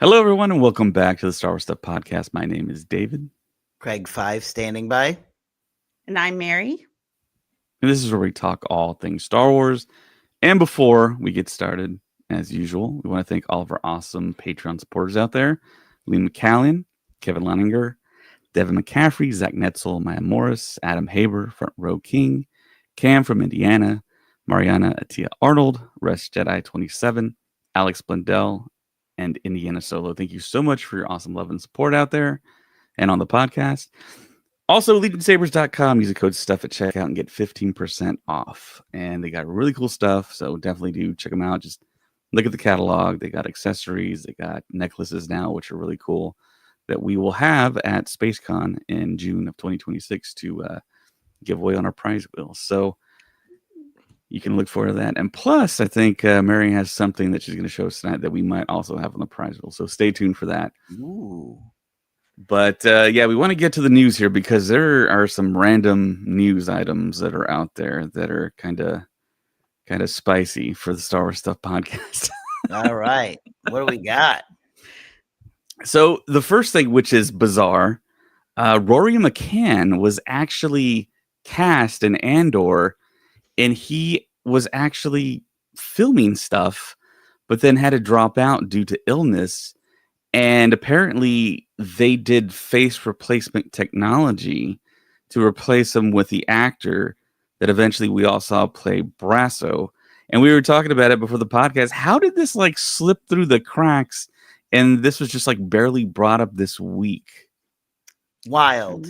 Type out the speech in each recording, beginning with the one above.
Hello, everyone, and welcome back to the Star Wars Stuff Podcast. My name is David, Craig 5 standing by. And I'm Mary. and this is where we talk all things Star Wars. And before we get started, as usual, we want to thank all of our awesome Patreon supporters out there: Lee McCallan, Kevin Leninger, Devin McCaffrey, Zach Netzel, Maya Morris, Adam Haber, Front Row King, Cam from Indiana, Mariana Atia Arnold, Rush Jedi 27, Alex Blundell, and Indiana Solo. Thank you so much for your awesome love and support out there and on the podcast. Also, LegionSabers.com. Use the code STUFF at checkout and get 15% off. And they got really cool stuff, so definitely do check them out. Just look at the catalog. They got accessories. They got necklaces now, which are really cool, that we will have at SpaceCon in June of 2026 to give away on our prize wheel. So you can look forward to that. And plus, I think Mary has something that she's going to show us tonight that we might also have on the prize wheel. So stay tuned for that. Ooh. But yeah, we want to get to the news here because there are some random news items that are out there that are kind of spicy for the Star Wars Stuff podcast. All right. What do we got? So the first thing, which is bizarre, Rory McCann was actually cast in Andor, and he was actually filming stuff, but then had to drop out due to illness. And apparently they did face replacement technology to replace him with the actor that eventually we all saw play Brasso. And we were talking about it before the podcast. How did this like slip through the cracks? And this was just like barely brought up this week. Wild.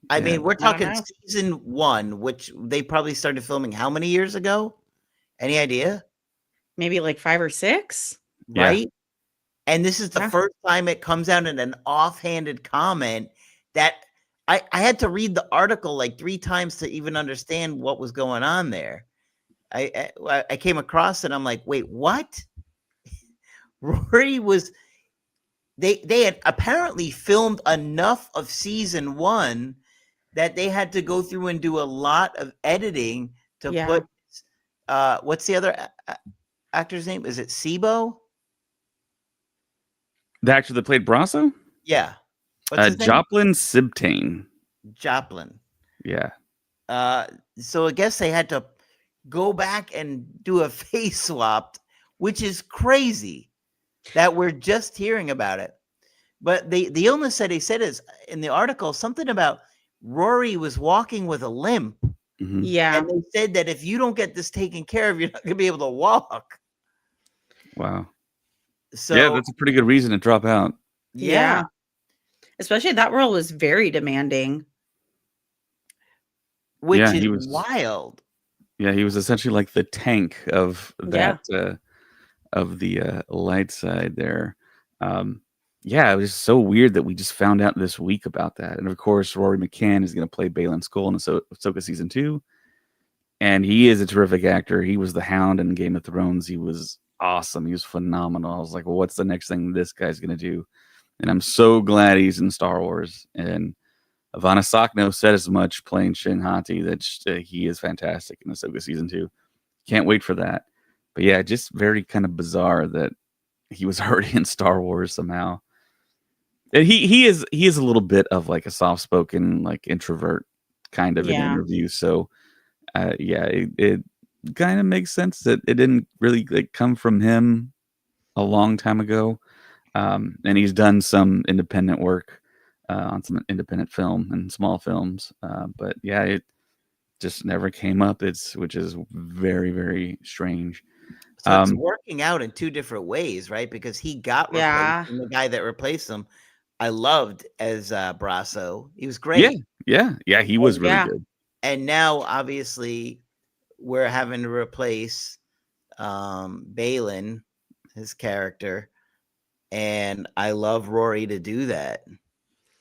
I Yeah. mean, we're I don't talking know. season 1, which they probably started filming how many years ago? Any idea? Maybe like 5 or 6. Yeah. Right? And this is the Yeah. first time it comes out in an offhanded comment that I had to read the article like 3 times to even understand what was going on there. I came across it. I'm like, wait, what? Rory was they had apparently filmed enough of season 1 that they had to go through and do a lot of editing to Yeah. put what's the other actor's name? Is it Sibo? The actor that played Brasso? Yeah. What's his name? Joplin Sibtain. Joplin. Yeah. So I guess they had to go back and do a face swap, which is crazy that we're just hearing about it. But the illness that he said is in the article something about Rory was walking with a limp. Mhm. Yeah. And they said that if you don't get this taken care of, you're not going to be able to walk. Wow. So Yeah, that's a pretty good reason to drop out. yeah. Especially that role was very demanding. Which Yeah, is he was- wild. Yeah, he was essentially like the tank of Yeah. that of the light side there. Yeah, it was so weird that we just found out this week about that. And of course, Rory McCann is going to play Baylan Skoll in Ahsoka season 2, and he is a terrific actor. He was the Hound in Game of Thrones. He was awesome. He was phenomenal. I was like, well, what's the next thing this guy's going to do? And I'm so glad he's in Star Wars. And Ivana Sakno said as much playing Shin Hati that he is fantastic in Ahsoka season 2. Can't wait for that. But yeah, just very kind of bizarre that he was already in Star Wars somehow. And he is a little bit of like a soft spoken like introvert kind of in Yeah. interviews. So yeah, it kind of makes sense that it didn't really like come from him a long time ago. And he's done some independent work on some independent film and small films. But yeah, it just never came up. Which is very, very strange. So it's working out in 2 different ways, right? Because he got replaced, Yeah. and the guy that replaced him, I loved as Brasso. He was great. Yeah, he was really Yeah. good. And now, obviously, we're having to replace Baylan, his character, and I love Rory to do that.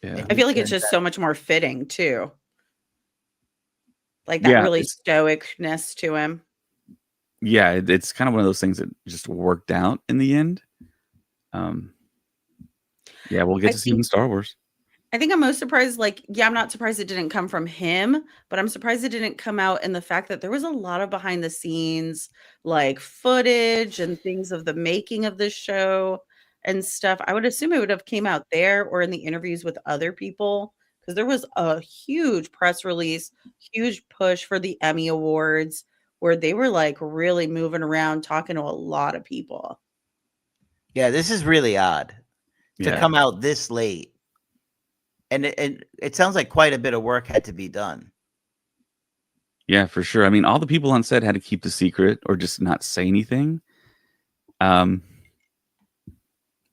Yeah, And I feel like he it's turned just so much more fitting too. Like that Yeah, really it's- stoicness to him. yeah, it's kind of one of those things that just worked out in the end. Yeah, we'll get I to see him in think- Star Wars. I think I'm most surprised, like, yeah, I'm not surprised it didn't come from him, but I'm surprised it didn't come out in the fact that there was a lot of behind the scenes, like footage and things of the making of this show. and stuff, I would assume it would have came out there or in the interviews with other people, because there was a huge press release, huge push for the Emmy Awards where they were like really moving around talking to a lot of people. Yeah, this is really odd to Yeah. come out this late. And it sounds like quite a bit of work had to be done. Yeah, for sure. I mean, all the people on set had to keep the secret or just not say anything. But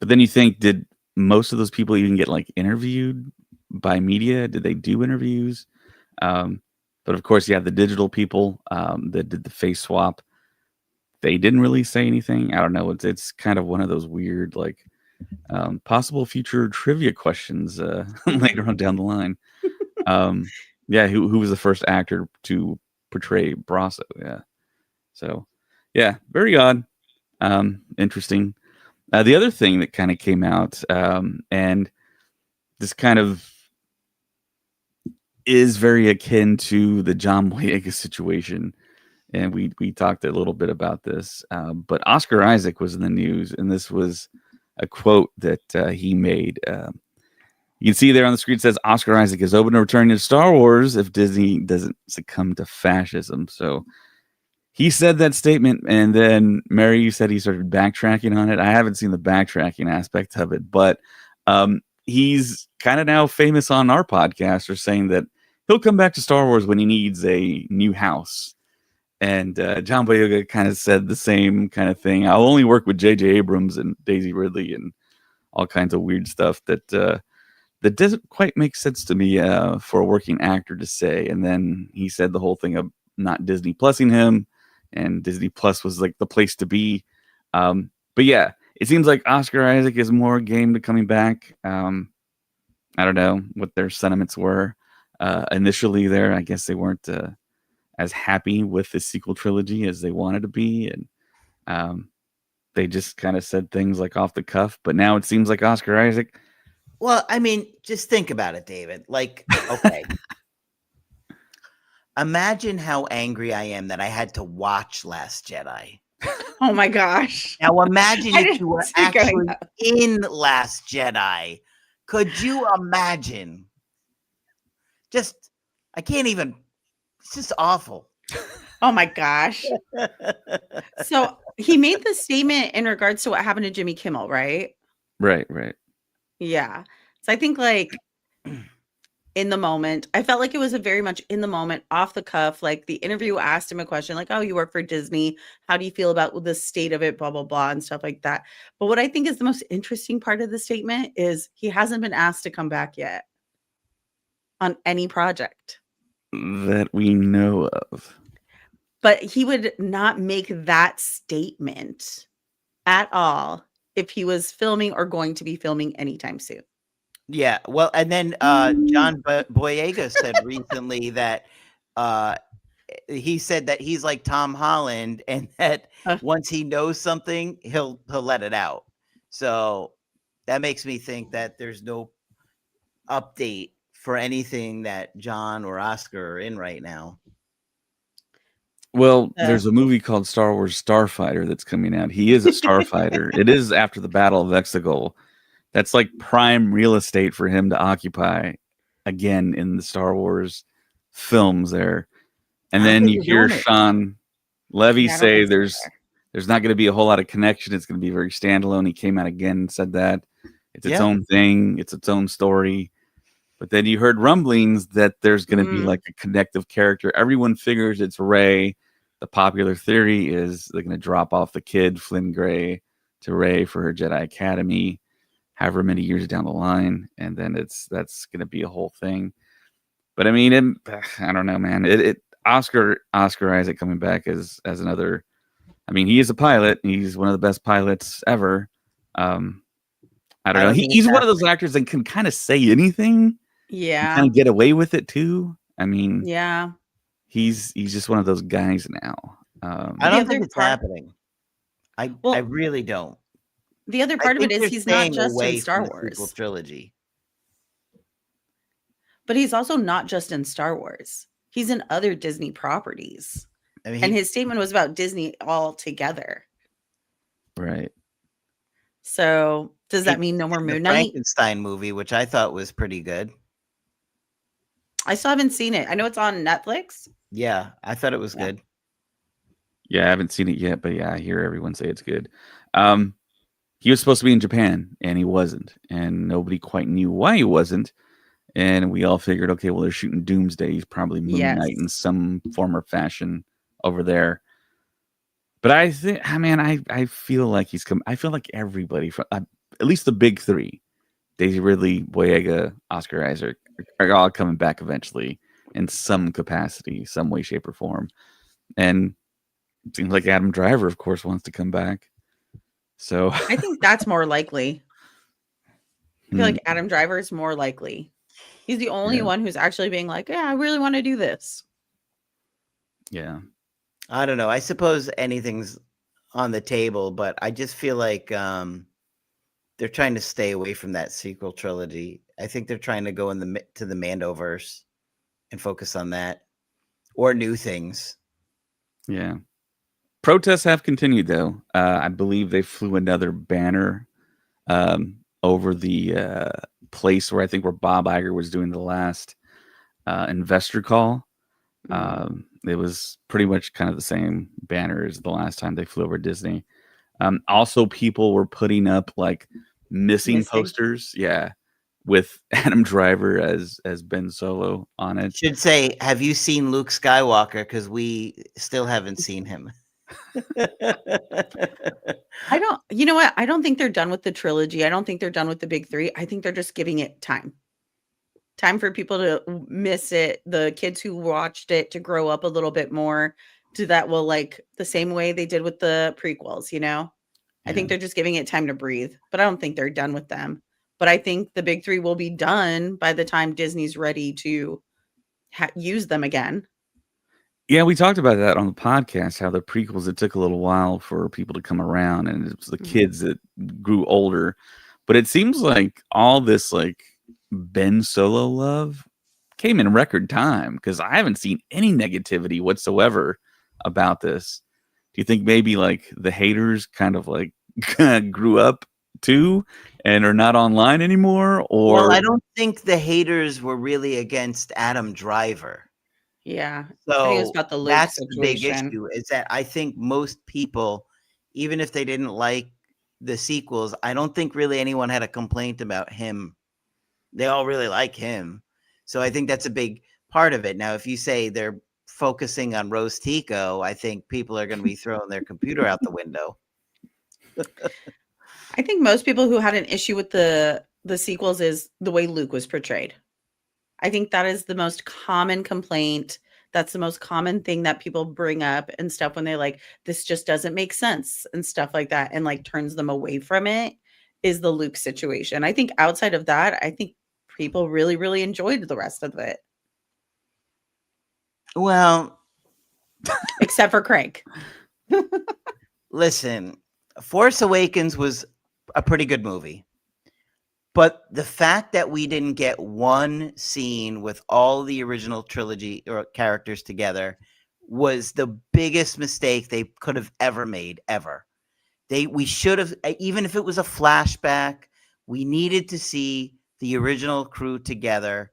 then you think, did most of those people even get like interviewed by media? Did they do interviews? But of course, yeah, the digital people that did the face swap, they didn't really say anything. I don't know. It's kind of one of those weird like possible future trivia questions later on down the line. Yeah, who was the first actor to portray Brasso? Yeah, so yeah, very odd, interesting. The other thing that kind of came out, and this kind of is very akin to the John Boyega situation, and we talked a little bit about this. But Oscar Isaac was in the news, and this was a quote that he made. You can see there on the screen, it says Oscar Isaac is open to returning to Star Wars if Disney doesn't succumb to fascism. So he said that statement, and then Mary, you said he started backtracking on it. I haven't seen the backtracking aspect of it, but he's kind of now famous on our podcast for saying that he'll come back to Star Wars when he needs a new house. And John Boyega kind of said the same kind of thing. I'll only work with J.J. Abrams and Daisy Ridley and all kinds of weird stuff that doesn't quite make sense to me for a working actor to say. And then he said the whole thing of not Disney Plusing him, and Disney Plus was like the place to be. But yeah, it seems like Oscar Isaac is more game to coming back. I don't know what their sentiments were initially there. I guess they weren't as happy with the sequel trilogy as they wanted to be. And they just kind of said things like off the cuff. But now it seems like Oscar Isaac. Well, I mean, just think about it, David. Like, okay. Imagine how angry I am that I had to watch Last Jedi. Oh my gosh. Now imagine I if didn't you were see it going actually in Last Jedi. Could you imagine? I can't even. It's just awful. Oh my gosh. So he made the statement in regards to what happened to Jimmy Kimmel, right? Right. Yeah. So I think like in the moment, I felt like it was a very much in the moment, off the cuff. Like the interview asked him a question like, oh, you work for Disney. How do you feel about the state of it, blah, blah, blah, and stuff like that. But what I think is the most interesting part of the statement is he hasn't been asked to come back yet on any project That we know of. But he would not make that statement at all if he was filming or going to be filming anytime soon. Yeah, well, and then John Boyega said recently that he said that he's like Tom Holland, and that once he knows something, he'll let it out. So that makes me think that there's no update for anything that John or Oscar are in right now. Well, there's a movie called Star Wars Starfighter that's coming out. He is a starfighter. It is after the Battle of Exegol. That's like prime real estate for him to occupy again in the Star Wars films there. And then you hear Sean Levy say there's not going to be a whole lot of connection. It's going to be very standalone. He came out again and said that it's its own thing. It's its own story. But then you heard rumblings that there's going to be like a connective character. Everyone figures it's Rey. The popular theory is they're going to drop off the kid, Flynn Gray, to Rey for her Jedi Academy, however many years down the line. And then that's going to be a whole thing. But I mean, I don't know, man. Oscar Isaac coming back as another. I mean, he is a pilot. He's one of the best pilots ever. I don't know. He's one of those actors that can kind of say anything. Yeah. Kind of get away with it too. I mean, yeah. He's just one of those guys now. I don't think it's happening. I really don't. The other part of it is he's not just in Star Wars trilogy. But he's also not just in Star Wars. He's in other Disney properties. I mean, and his statement was about Disney altogether. Right. So Does that mean no more The Moon Knight? Frankenstein movie, which I thought was pretty good. I still haven't seen it. I know it's on Netflix. Yeah, I thought it was good. Yeah, I haven't seen it yet, but yeah, I hear everyone say it's good. He was supposed to be in Japan, and he wasn't, and nobody quite knew why he wasn't. And we all figured, okay, well, they're shooting Doomsday. He's probably Moon Knight in some form or fashion over there. But I think, I feel like he's come. I feel like everybody, from at least the big three, Daisy Ridley, Boyega, Oscar Isaac, are all coming back eventually in some capacity, some way, shape, or form. And it seems like Adam Driver, of course, wants to come back. So I think that's more likely. I feel like Adam Driver is more likely. He's the only one who's actually being like, yeah, I really want to do this. Yeah. I don't know. I suppose anything's on the table, but I just feel like they're trying to stay away from that sequel trilogy. I think they're trying to go to the Mandoverse and focus on that or new things. Yeah. Protests have continued, though. I believe they flew another banner over the place where Bob Iger was doing the last investor call. It was pretty much kind of the same banner as the last time they flew over Disney. Also, people were putting up like missing posters. Yeah. With Adam Driver as Ben Solo on it. Should say, have you seen Luke Skywalker? Because we still haven't seen him. I don't, you know what? I don't think they're done with the trilogy. I don't think they're done with the big three. I think they're just giving it time. Time for people to miss it. The kids who watched it to grow up a little bit more to that will like the same way they did with the prequels, you know? I think they're just giving it time to breathe, but I don't think they're done with them. But I think the big three will be done by the time Disney's ready to use them again. Yeah, we talked about that on the podcast, how the prequels, it took a little while for people to come around, and it was the kids that grew older. But it seems like all this like Ben Solo love came in record time, because I haven't seen any negativity whatsoever about this. Do you think maybe like the haters kind of like grew up too and are not online anymore? Or well, I don't think the haters were really against Adam Driver. Yeah. So I think it's about the Luke that's situation. the big issue, is that I think most people, even if they didn't like the sequels, I don't think really anyone had a complaint about him. They all really like him. So I think that's a big part of it. Now, if you say they're focusing on Rose Tico, I think people are going to be throwing their computer out the window. I think most people who had an issue with the sequels is the way Luke was portrayed. I think that is the most common complaint. That's the most common thing that people bring up and stuff when they like, this just doesn't make sense and stuff like that, and like turns them away from it, is the Luke situation. I think outside of that, I think people really, really enjoyed the rest of it. Well, except for Craig. Listen, Force Awakens was a pretty good movie. But the fact that we didn't get one scene with all the original trilogy or characters together was the biggest mistake they could have ever made, ever. We should have, even if it was a flashback, we needed to see the original crew together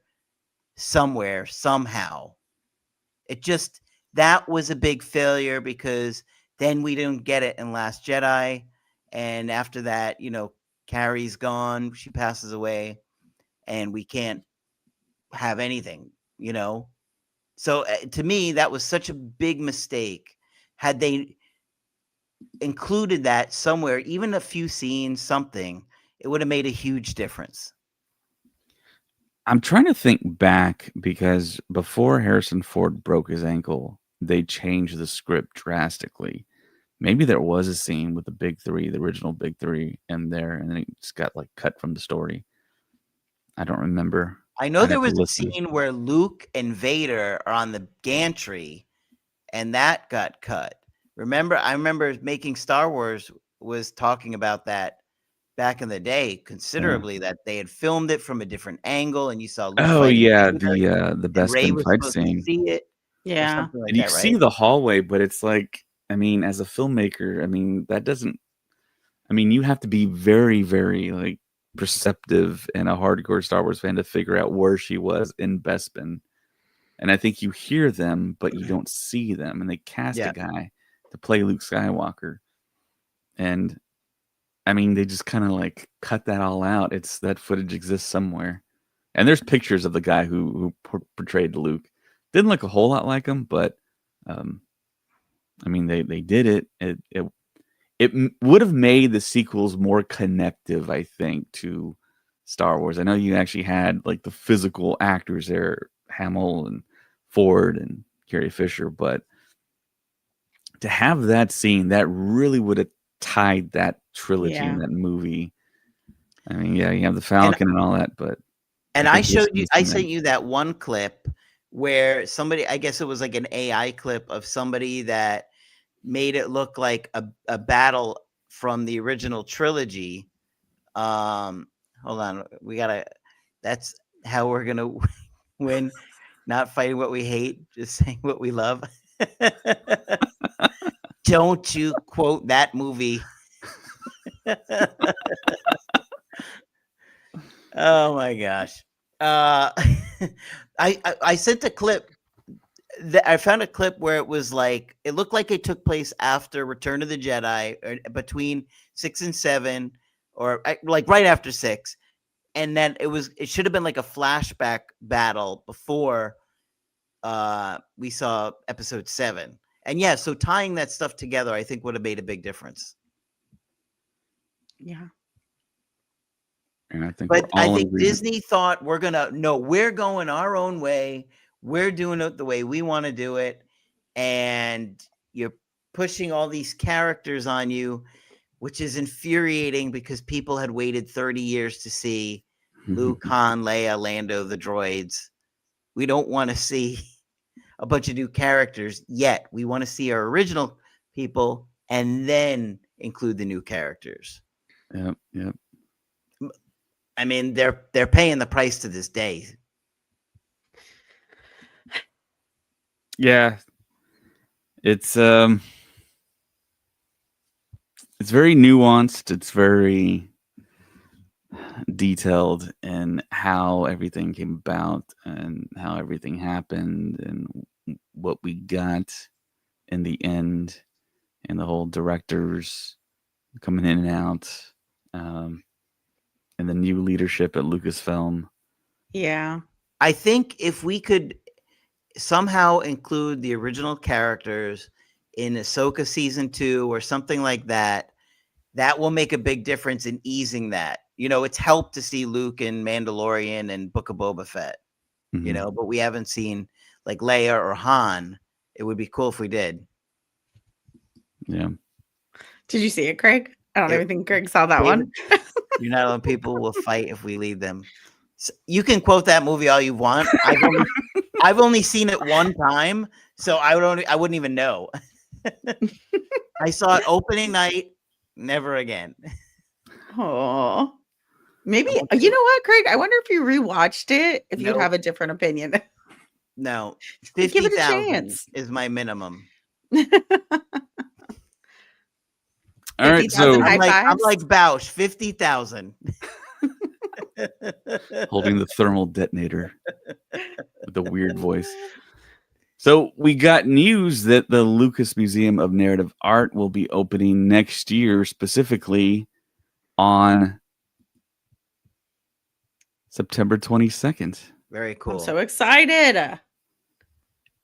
somewhere, somehow. That was a big failure, because then we didn't get it in Last Jedi. And after that, Carrie's gone, she passes away, and we can't have anything, So to me, that was such a big mistake. Had they included that somewhere, even a few scenes, something, it would have made a huge difference. I'm trying to think back, because before Harrison Ford broke his ankle, they changed the script drastically. Maybe there was a scene with the big three, the original big three, in there, and then it just got like cut from the story. I don't remember. I know there was a scene where Luke and Vader are on the gantry, and that got cut. I remember Making Star Wars was talking about that back in the day considerably, that they had filmed it from a different angle, and you saw Luke the best Rey in was fight supposed to scene. see it. Yeah. Like and you see the hallway, but it's like, as a filmmaker, that doesn't, mean, you have to be very, very like perceptive and a hardcore Star Wars fan to figure out where she was in Bespin. And I think you hear them, but you don't see them. And they cast a guy to play Luke Skywalker. And I mean, they just kind of like cut that all out. It's that footage exists somewhere. And there's pictures of the guy who portrayed Luke. Didn't look a whole lot like him, but I mean, they did it. It would have made the sequels more connective, I think, to Star Wars. I know you actually had like the physical actors there, Hamill and Ford and Carrie Fisher, but to have that scene, that really would have tied that trilogy in that movie. I mean, yeah, you have the Falcon and all that, but I sent you that one clip where somebody, I guess it was like an AI clip of somebody that made it look like a battle from the original trilogy. Hold on, that's how we're gonna win. Not fighting what we hate, just saying what we love. Don't you quote that movie. Oh my gosh. I sent a clip. I found a clip where it was like, it looked like it took place after Return of the Jedi, or between 6 and 7, or like right after 6. And then it should have been like a flashback battle before we saw episode 7. And yeah, so tying that stuff together, I think would have made a big difference. Yeah. And I think Disney thought we're going our own way. We're doing it the way we want to do it. And you're pushing all these characters on you, which is infuriating because people had waited 30 years to see Luke, Han, Leia, Lando, the droids. We don't want to see a bunch of new characters yet. We want to see our original people and then include the new characters. Yep. I mean, they're paying the price to this day. Yeah. It's very nuanced. It's very detailed in how everything came about and how everything happened and what we got in the end, and the whole directors coming in and out, and the new leadership at Lucasfilm. Yeah. I think if we could somehow include the original characters in Ahsoka season 2 or something like that, that will make a big difference in easing that. You know, it's helped to see Luke in Mandalorian and Book of Boba Fett, you know, but we haven't seen like Leia or Han. It would be cool if we did. Yeah. Did you see it, Craig? I don't even think Craig saw that one. You're not alone. People will fight if we leave them. So you can quote that movie all you want. I've only seen it one time, so I wouldn't even know. I saw it opening night, never again. Oh, maybe you know what, Craig? I wonder if you rewatched it, if you'd have a different opinion. No, give it a 50,000 chance. is my minimum. All right, so I'm like Bausch, 50,000. Holding the thermal detonator with a weird voice. So we got news that the Lucas Museum of Narrative Art will be opening next year, specifically on September 22nd. Very cool. I'm so excited.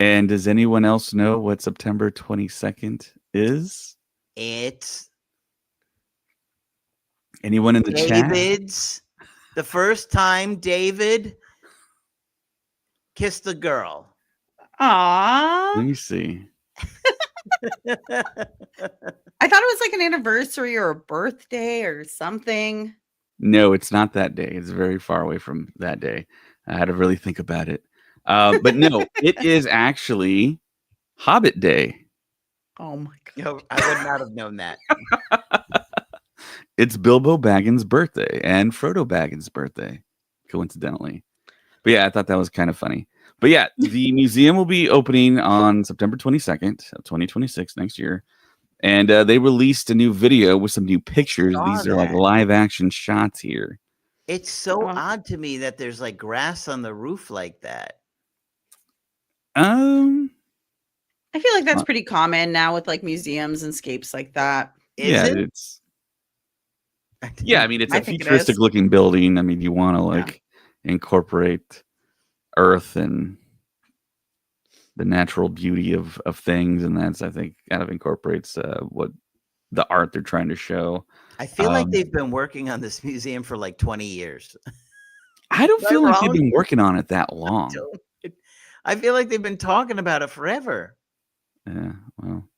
And does anyone else know what September 22nd is? It's anyone in the chat? The first time David kissed a girl. Aww. Let me see. I thought it was like an anniversary or a birthday or something. No, it's not that day. It's very far away from that day. I had to really think about it. But no, it is actually Hobbit Day. Oh my God. No, I would not have known that. It's Bilbo Baggins' birthday and Frodo Baggins' birthday, coincidentally. But yeah, I thought that was kind of funny. But yeah, the museum will be opening on September 22nd of 2026 next year. And they released a new video with some new pictures. saw These are like that. live action shots here. It's so Oh. odd to me that there's like grass on the roof like that. Um, I feel like that's pretty common now with like museums and scapes like that. Is yeah, it? it's yeah. I mean, it's I a think it futuristic is. looking building. I mean, you want to Yeah. like incorporate Earth and the natural beauty of things, and that's, I think, kind of incorporates what the art they're trying to show. I feel like they've been working on this museum for like 20 years. I don't Am I feel like they've wrong? been working on it that long. I feel like they've been talking about it forever. Yeah, well,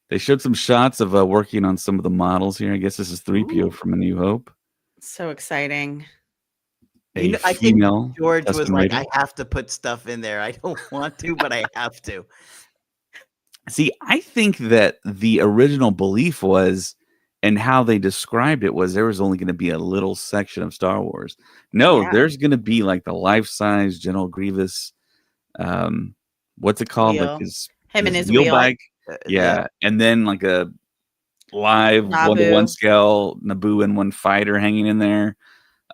they showed some shots of working on some of the models here. I guess this is 3PO Ooh. from A New Hope. So exciting. A I think female George was custom like, rated. I have to put stuff in there. I don't want to, but I have to. See, I think that the original belief was, and how they described it was, there was only going to be a little section of Star Wars. No, Yeah. there's going to be like the life-size General Grievous. What's it called? Like Wheel. Him and his wheel wheel. bike. Yeah, and then like a live Naboo. 1-to-1 scale Naboo and one fighter hanging in there.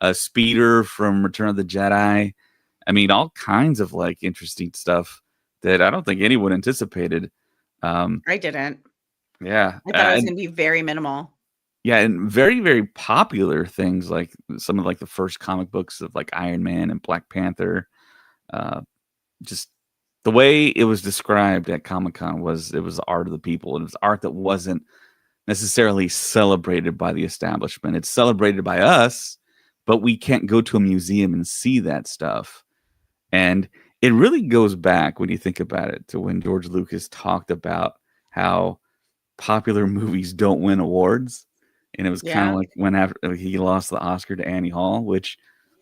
A speeder from Return of the Jedi. I mean, all kinds of like interesting stuff that I don't think anyone anticipated. I didn't. Yeah, I thought it was going to be very minimal. yeah, and very, very popular things like some of like the first comic books of like Iron Man and Black Panther. Just the way it was described at Comic-Con was, it was the art of the people, and it was art that wasn't necessarily celebrated by the establishment. It's celebrated by us, but we can't go to a museum and see that stuff. And it really goes back, when you think about it, to when George Lucas talked about how popular movies don't win awards. And it was kind of like when after he lost the Oscar to Annie Hall, which,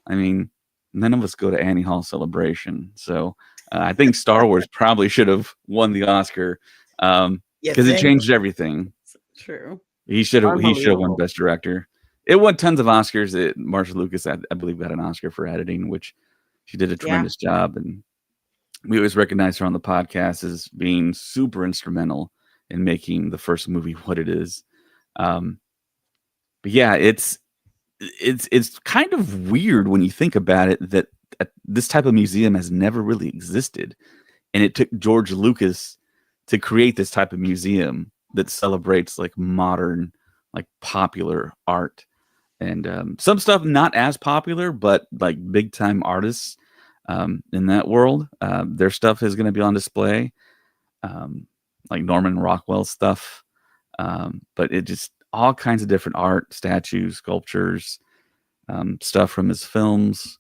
I mean, none of us go to Annie Hall Celebration. So I think Star Wars probably should have won the Oscar because it changed everything. True. He should have won Best Director. It won tons of Oscars. Marsha Lucas, I believe, got an Oscar for editing, which she did a tremendous job. And we always recognize her on the podcast as being super instrumental in making the first movie what it is. But yeah, it's kind of weird when you think about it that this type of museum has never really existed, and it took George Lucas to create this type of museum that celebrates like modern, like popular art, and some stuff not as popular, but like big time artists in that world. Their stuff is going to be on display, like Norman Rockwell stuff, but it just all kinds of different art, statues, sculptures, stuff from his films,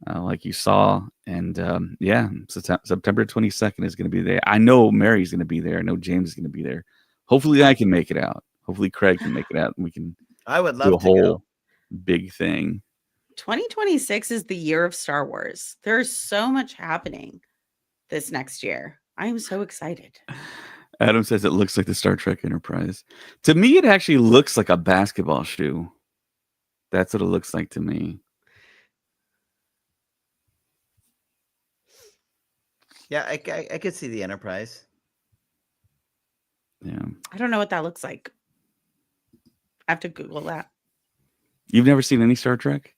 like you saw. And yeah, September 22nd is going to be there. I know Mary's going to be there. I know James is going to be there. Hopefully I can make it out. Hopefully Craig can make it out, and we can I would do love a to whole go. big thing. 2026 is the year of Star Wars. There's so much happening this next year. I am so excited. Adam says it looks like the Star Trek Enterprise. To me, it actually looks like a basketball shoe. That's what it looks like to me. Yeah, I could see the Enterprise. Yeah. I don't know what that looks like. I have to Google that. You've never seen any Star Trek?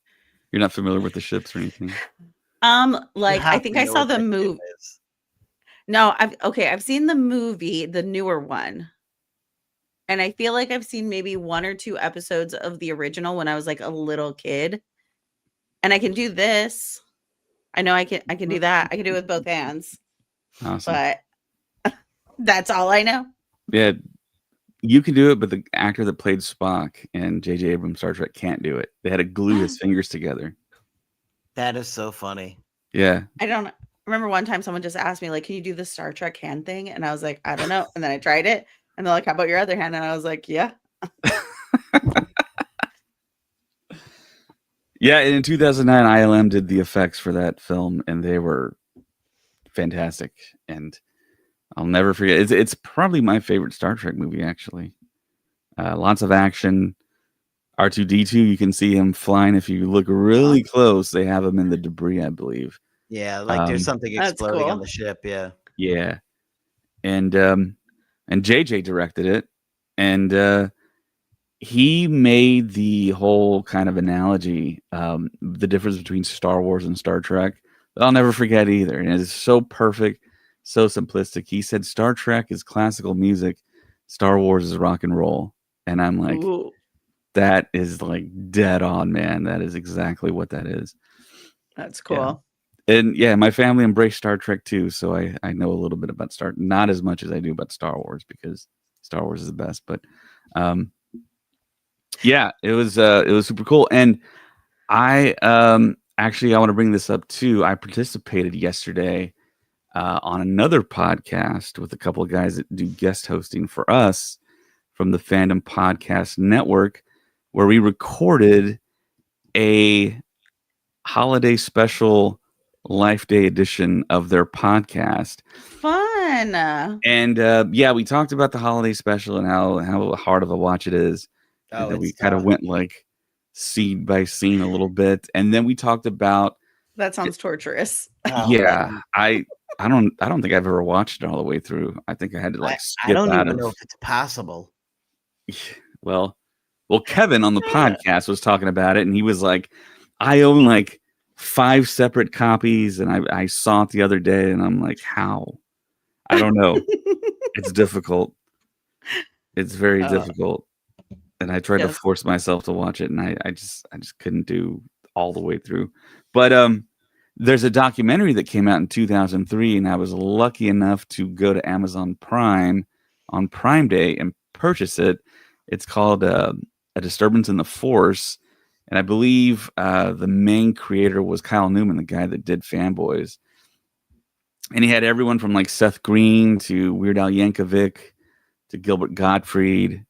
You're not familiar with the ships or anything? Like I think I saw the movie. No, I've seen the movie, the newer one. And I feel like I've seen maybe 1 or 2 episodes of the original when I was like a little kid. And I can do this. I know I can do that. I can do it with both hands. Awesome. But that's all I know. Yeah, you can do it, but the actor that played Spock in J.J. Abrams' Star Trek can't do it. They had to glue his fingers together. That is so funny. Yeah. I don't remember one time someone just asked me, like, can you do the Star Trek hand thing? And I was like, I don't know. And then I tried it. And they're like, how about your other hand? And I was like, yeah. Yeah, and in 2009, ILM did the effects for that film, and they were fantastic. And I'll never forget. It's probably my favorite Star Trek movie, actually. Lots of action. R2-D2, you can see him flying. If you look really close, they have him in the debris, I believe. Yeah, like there's something exploding on the ship. Yeah. Yeah. And JJ directed it. and he made the whole kind of analogy, the difference between Star Wars and Star Trek, that I'll never forget either. And it's so perfect, so simplistic. He said Star Trek is classical music, Star Wars is rock and roll. And I'm like, Ooh, that is like dead on, man. That is exactly what that is. that's Yeah. cool. And yeah, my family embraced Star Trek too, so I know a little bit about not as much as I do about Star Wars, because Star Wars is the best. But yeah, it was super cool. And I actually, I want to bring this up too. I participated yesterday on another podcast with a couple of guys that do guest hosting for us from the Fandom Podcast Network, where we recorded a holiday special Life Day edition of their podcast. Fun. And yeah, we talked about the holiday special and how hard of a watch it is. Oh, And then we it's kind of tough. went like scene by scene a little bit. And then we talked about, That sounds torturous. Oh, yeah, man. I don't think I've ever watched it all the way through. I think I had to like I skip don't out even of know if it's possible. well, Kevin on the podcast was talking about it, and he was like, I own like 5 separate copies, and I saw it the other day, and I'm like, how? I don't know. It's difficult. It's very difficult. And I tried to Yes. force myself to watch it, and I just couldn't do all the way through. But there's a documentary that came out in 2003, and I was lucky enough to go to Amazon Prime on Prime Day and purchase it. It's called A Disturbance in the Force, and I believe the main creator was Kyle Newman, the guy that did Fanboys. And he had everyone from like Seth Green to Weird Al Yankovic to Gilbert Gottfried,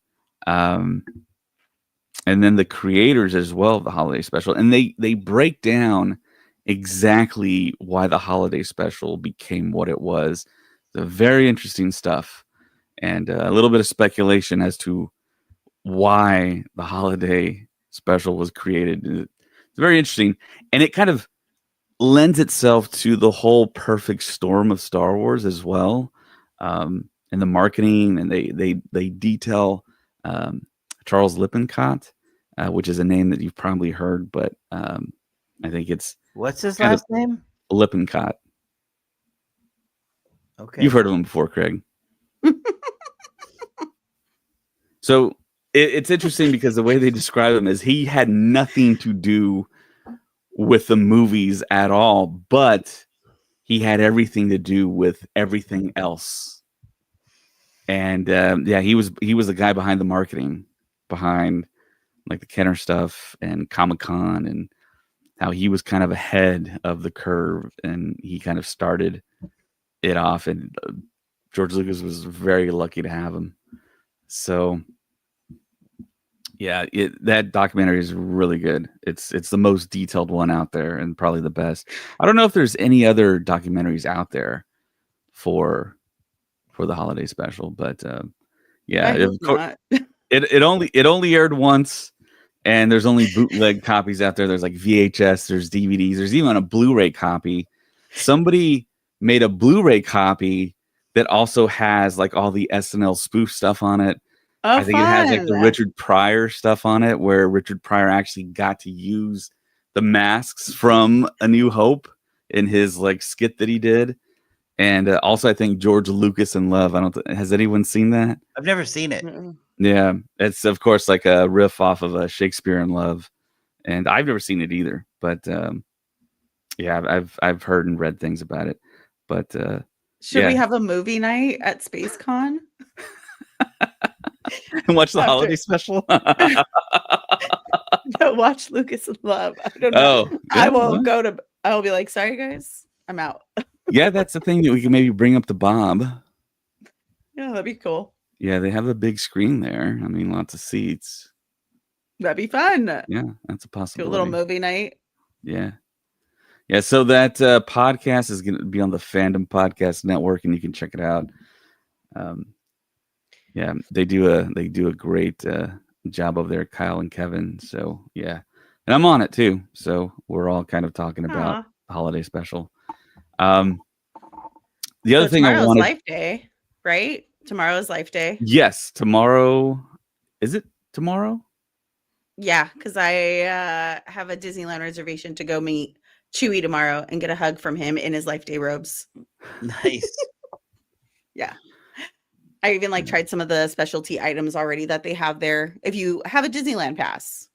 and then the creators as well of the holiday special. And they break down exactly why the holiday special became what it was. The very interesting stuff, and a little bit of speculation as to why the holiday special was created. It's very interesting, and it kind of lends itself to the whole perfect storm of Star Wars as well, and the marketing, and they detail Charles Lippincott, which is a name that you've probably heard, but I think it's What's his kind of last name? Lippincott. Okay. You've heard of him before, Craig. So it's interesting because the way they describe him is he had nothing to do with the movies at all, but he had everything to do with everything else. And yeah, he was the guy behind the marketing, behind like the Kenner stuff and Comic-Con, and how he was kind of ahead of the curve, and he kind of started it off. And George Lucas was very lucky to have him. So yeah, that documentary is really good. It's the most detailed one out there, and probably the best. I don't know if there's any other documentaries out there for the holiday special, but yeah, I hope not. it only aired once, and there's only bootleg copies out there. There's like VHS, there's DVDs, there's even a Blu-ray copy. Somebody made a Blu-ray copy that also has like all the SNL spoof stuff on it. Oh, I think it has like the fun. Richard Pryor stuff on it, where Richard Pryor actually got to use the masks from A New Hope in his like skit that he did. And also, I think George Lucas in Love. Has anyone seen that? I've never seen it. Mm-mm. Yeah, it's of course like a riff off of a Shakespeare in Love, and I've never seen it either. But yeah, I've heard and read things about it. But Should we yeah. have a movie night at SpaceCon? And watch the After- holiday special. No, watch Lucas in Love. I don't know. Oh, I yeah, will well, go to. I will be like, sorry guys, I'm out. yeah, that's the thing that we can maybe bring up to Bob. Yeah, that'd be cool. Yeah, they have a big screen there. I mean, lots of seats. That'd be fun. Yeah, that's a Do a possibility. little movie night. Yeah. Yeah, so that podcast is going to be on the Fandom Podcast Network, and you can check it out. Yeah, they do a great job over there, Kyle and Kevin. So yeah, and I'm on it too. So we're all kind of talking about Aw. the holiday special. The other So thing I tomorrow's wanted, Life Day, right? Tomorrow's Life Day. Yes, tomorrow. Is it tomorrow? Yeah, because I have a Disneyland reservation to go meet Chewie tomorrow and get a hug from him in his Life Day robes. Nice. Yeah. I even like tried some of the specialty items already that they have there. If you have a Disneyland pass,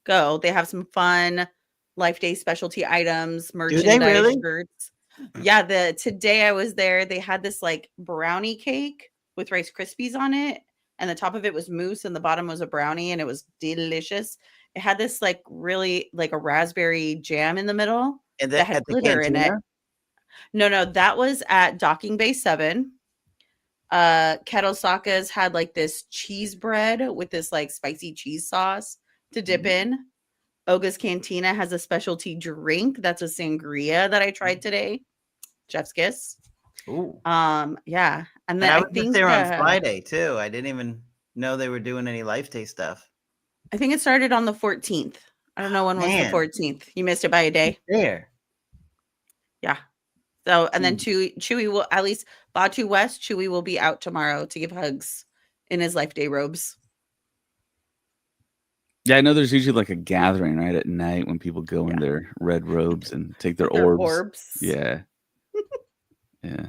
go. They have some fun Life Day specialty items, Do merchandise, they really? shirts. Yeah, today I was there. They had this like brownie cake with Rice Krispies on it, and the top of it was mousse, and the bottom was a brownie, and it was delicious. It had this like really like a raspberry jam in the middle And that had at the glitter in it. cantina? No, that was at Docking Bay 7. Kettle Saka's had like this cheese bread with this like spicy cheese sauce to dip in. Oga's Cantina has a specialty drink that's a sangria that I tried today. Chef's kiss. Ooh. Yeah. And And then I I was just think there on Friday too. I didn't even know they were doing any Life Day stuff. I think it started on the 14th. I don't know when was the Man. 14th. You missed it by a day. There. Yeah. So and then Chewie will at least Batu West, Chewie will be out tomorrow to give hugs in his Life Day robes. Yeah, I know there's usually like a gathering right at night when people go in their red robes and take their Their orbs. orbs. Yeah. Yeah.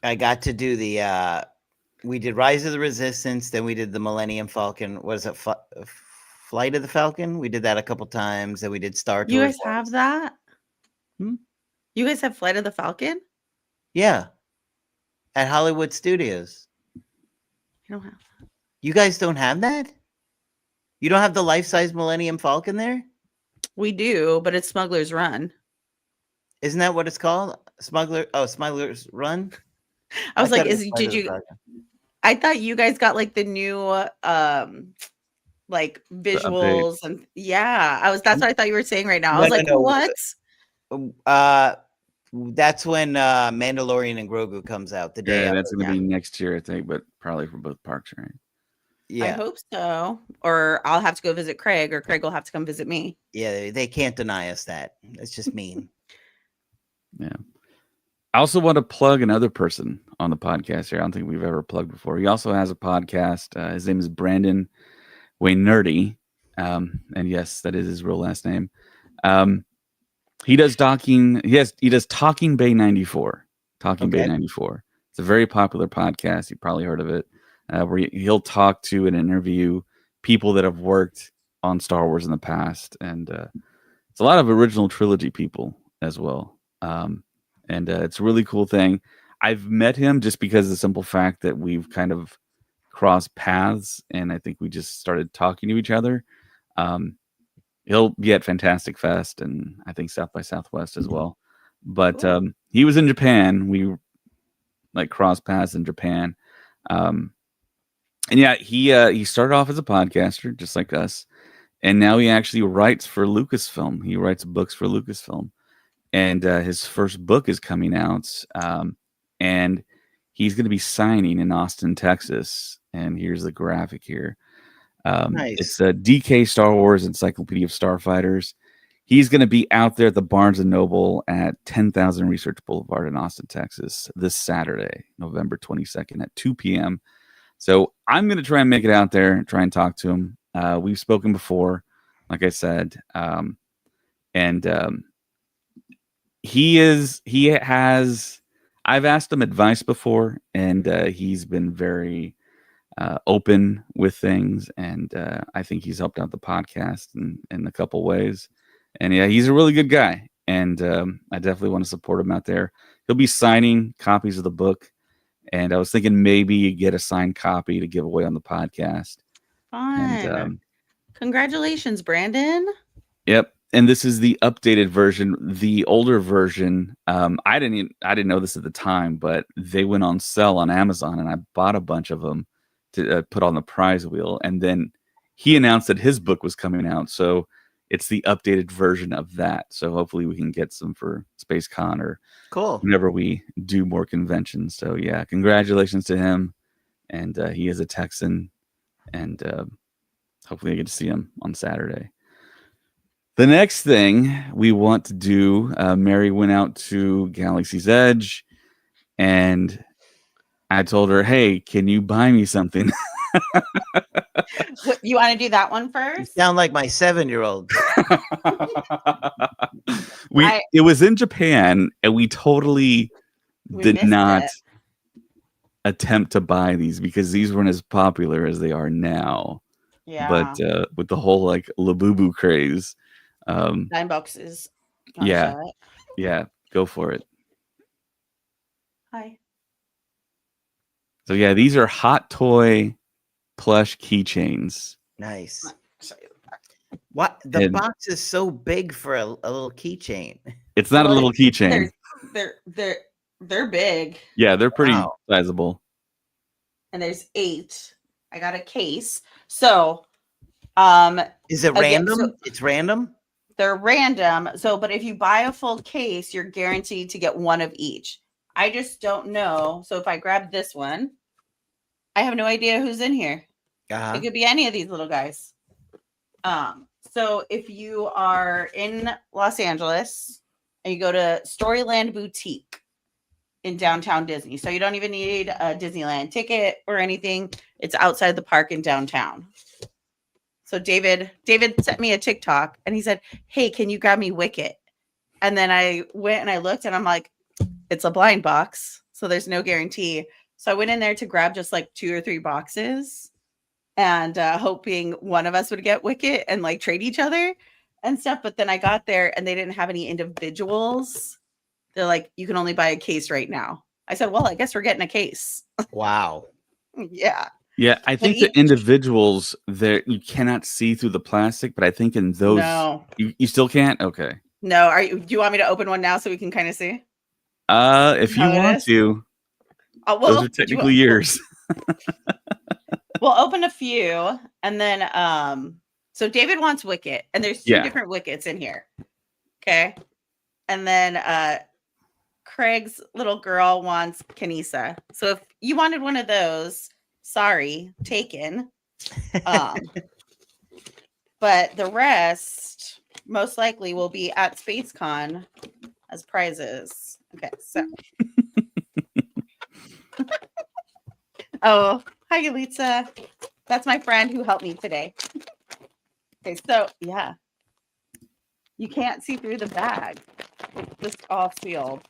I got to do the we did Rise of the Resistance, then we did the Millennium Falcon. What is it? Flight of the Falcon? We did that a couple times. Then we did Star Tours. You guys have that? Hmm? You guys have Flight of the Falcon? Yeah. At Hollywood Studios. I don't have that. You guys don't have that? You don't have the life-size Millennium Falcon there? We do, but it's Smuggler's Run. Isn't that what it's called? Smuggler's Run? I was like, thought it was Flight did of the you Falcon. I thought you guys got like the new like visuals and that's what I thought you were saying right now. I was like, No. what? That's when Mandalorian and Grogu comes out the day. Yeah, that's after. going to be next year, I think, but probably for both parks, right? Yeah. I hope so. Or I'll have to go visit Craig, or Craig will have to come visit me. Yeah, they can't deny us that. It's just mean. Yeah. I also want to plug another person on the podcast here. I don't think we've ever plugged before. He also has a podcast. His name is Brandon Waynerdy. And yes, that is his real last name. He does Talking Bay 94. Talking Bay 94. It's a very popular podcast. You probably heard of it. Where he'll talk to and interview people that have worked on Star Wars in the past. And it's a lot of original trilogy people as well. And it's a really cool thing. I've met him just because of the simple fact that we've kind of crossed paths, and I think we just started talking to each other. He'll be at Fantastic Fest and I think South by Southwest as well. But he was in Japan. We like crossed paths in Japan. And yeah, he started off as a podcaster, just like us, and now he actually writes for Lucasfilm. He writes books for Lucasfilm, and his first book is coming out, and he's going to be signing in Austin, Texas. And here's the graphic here. Nice. It's a DK Star Wars Encyclopedia of Starfighters. He's going to be out there at the Barnes & Noble at 10,000 Research Boulevard in Austin, Texas, this Saturday, November 22nd at 2 p.m. So I'm going to try and make it out there and try and talk to him. We've spoken before, like I said. I've asked him advice before, and he's been very open with things. And I think he's helped out the podcast in a couple ways. And yeah, he's a really good guy. And I definitely want to support him out there. He'll be signing copies of the book. And I was thinking maybe you get a signed copy to give away on the podcast. Fun. And, congratulations, Brandon. Yep. And this is the updated version. The older version, I didn't know this at the time, but they went on sale on Amazon, and I bought a bunch of them to put on the prize wheel. And then he announced that his book was coming out, so it's the updated version of that. So hopefully we can get some for SpaceCon or Cool. whenever we do more conventions. So yeah, congratulations to him. And he is a Texan, and hopefully I get to see him on Saturday. The next thing we want to do, Mary went out to Galaxy's Edge, and I told her, "Hey, can you buy me something?" What, you want to do that one You first? sound like my 7-year-old. It was in Japan, and we totally We did missed not it. attempt to buy these because these weren't as popular as they are now. Yeah. But with the whole like Labubu craze, 9 boxes. yeah, yeah, go for it. Hi. So yeah, these are hot toy plush keychains. Nice. Show you the back. What? The And box is so big for a little keychain. it's not a little keychain. They're big. Yeah, they're pretty Wow. sizable. And there's 8. I got a case. So Is it Again, random? so- It's random? they're random. So, but if you buy a full case, you're guaranteed to get one of each. I just don't know. So if I grab this one, I have no idea who's in here. Uh-huh. It could be any of these little guys. So if you are in Los Angeles and you go to Storyland Boutique in downtown Disney, so you don't even need a Disneyland ticket or anything. It's outside the park in downtown. So David sent me a TikTok and he said, "Hey, can you grab me Wicket?" And then I went and I looked and I'm like, it's a blind box, so there's no guarantee. So I went in there to grab just like 2 or 3 boxes and hoping one of us would get Wicket and like trade each other and stuff. But then I got there and they didn't have any individuals. They're like, you can only buy a case right now. I said, well, I guess we're getting a case. Wow. Yeah. Yeah, I think the individuals there you cannot see through the plastic, but I think in those No. you still can't. Okay. No. Do you want me to open one now so we can kind of see? If you How it want is? to, Well, those are technically yours. We'll open a few and then so David wants Wicket and there's 2 different Wickets in here. Okay. And then Craig's little girl wants Kanisa. So if you wanted one of those, sorry, taken. But the rest most likely will be at SpaceCon as prizes. Okay, so oh, hi Yalitza. That's my friend who helped me today. Okay, so yeah. You can't see through the bag. It's just all sealed.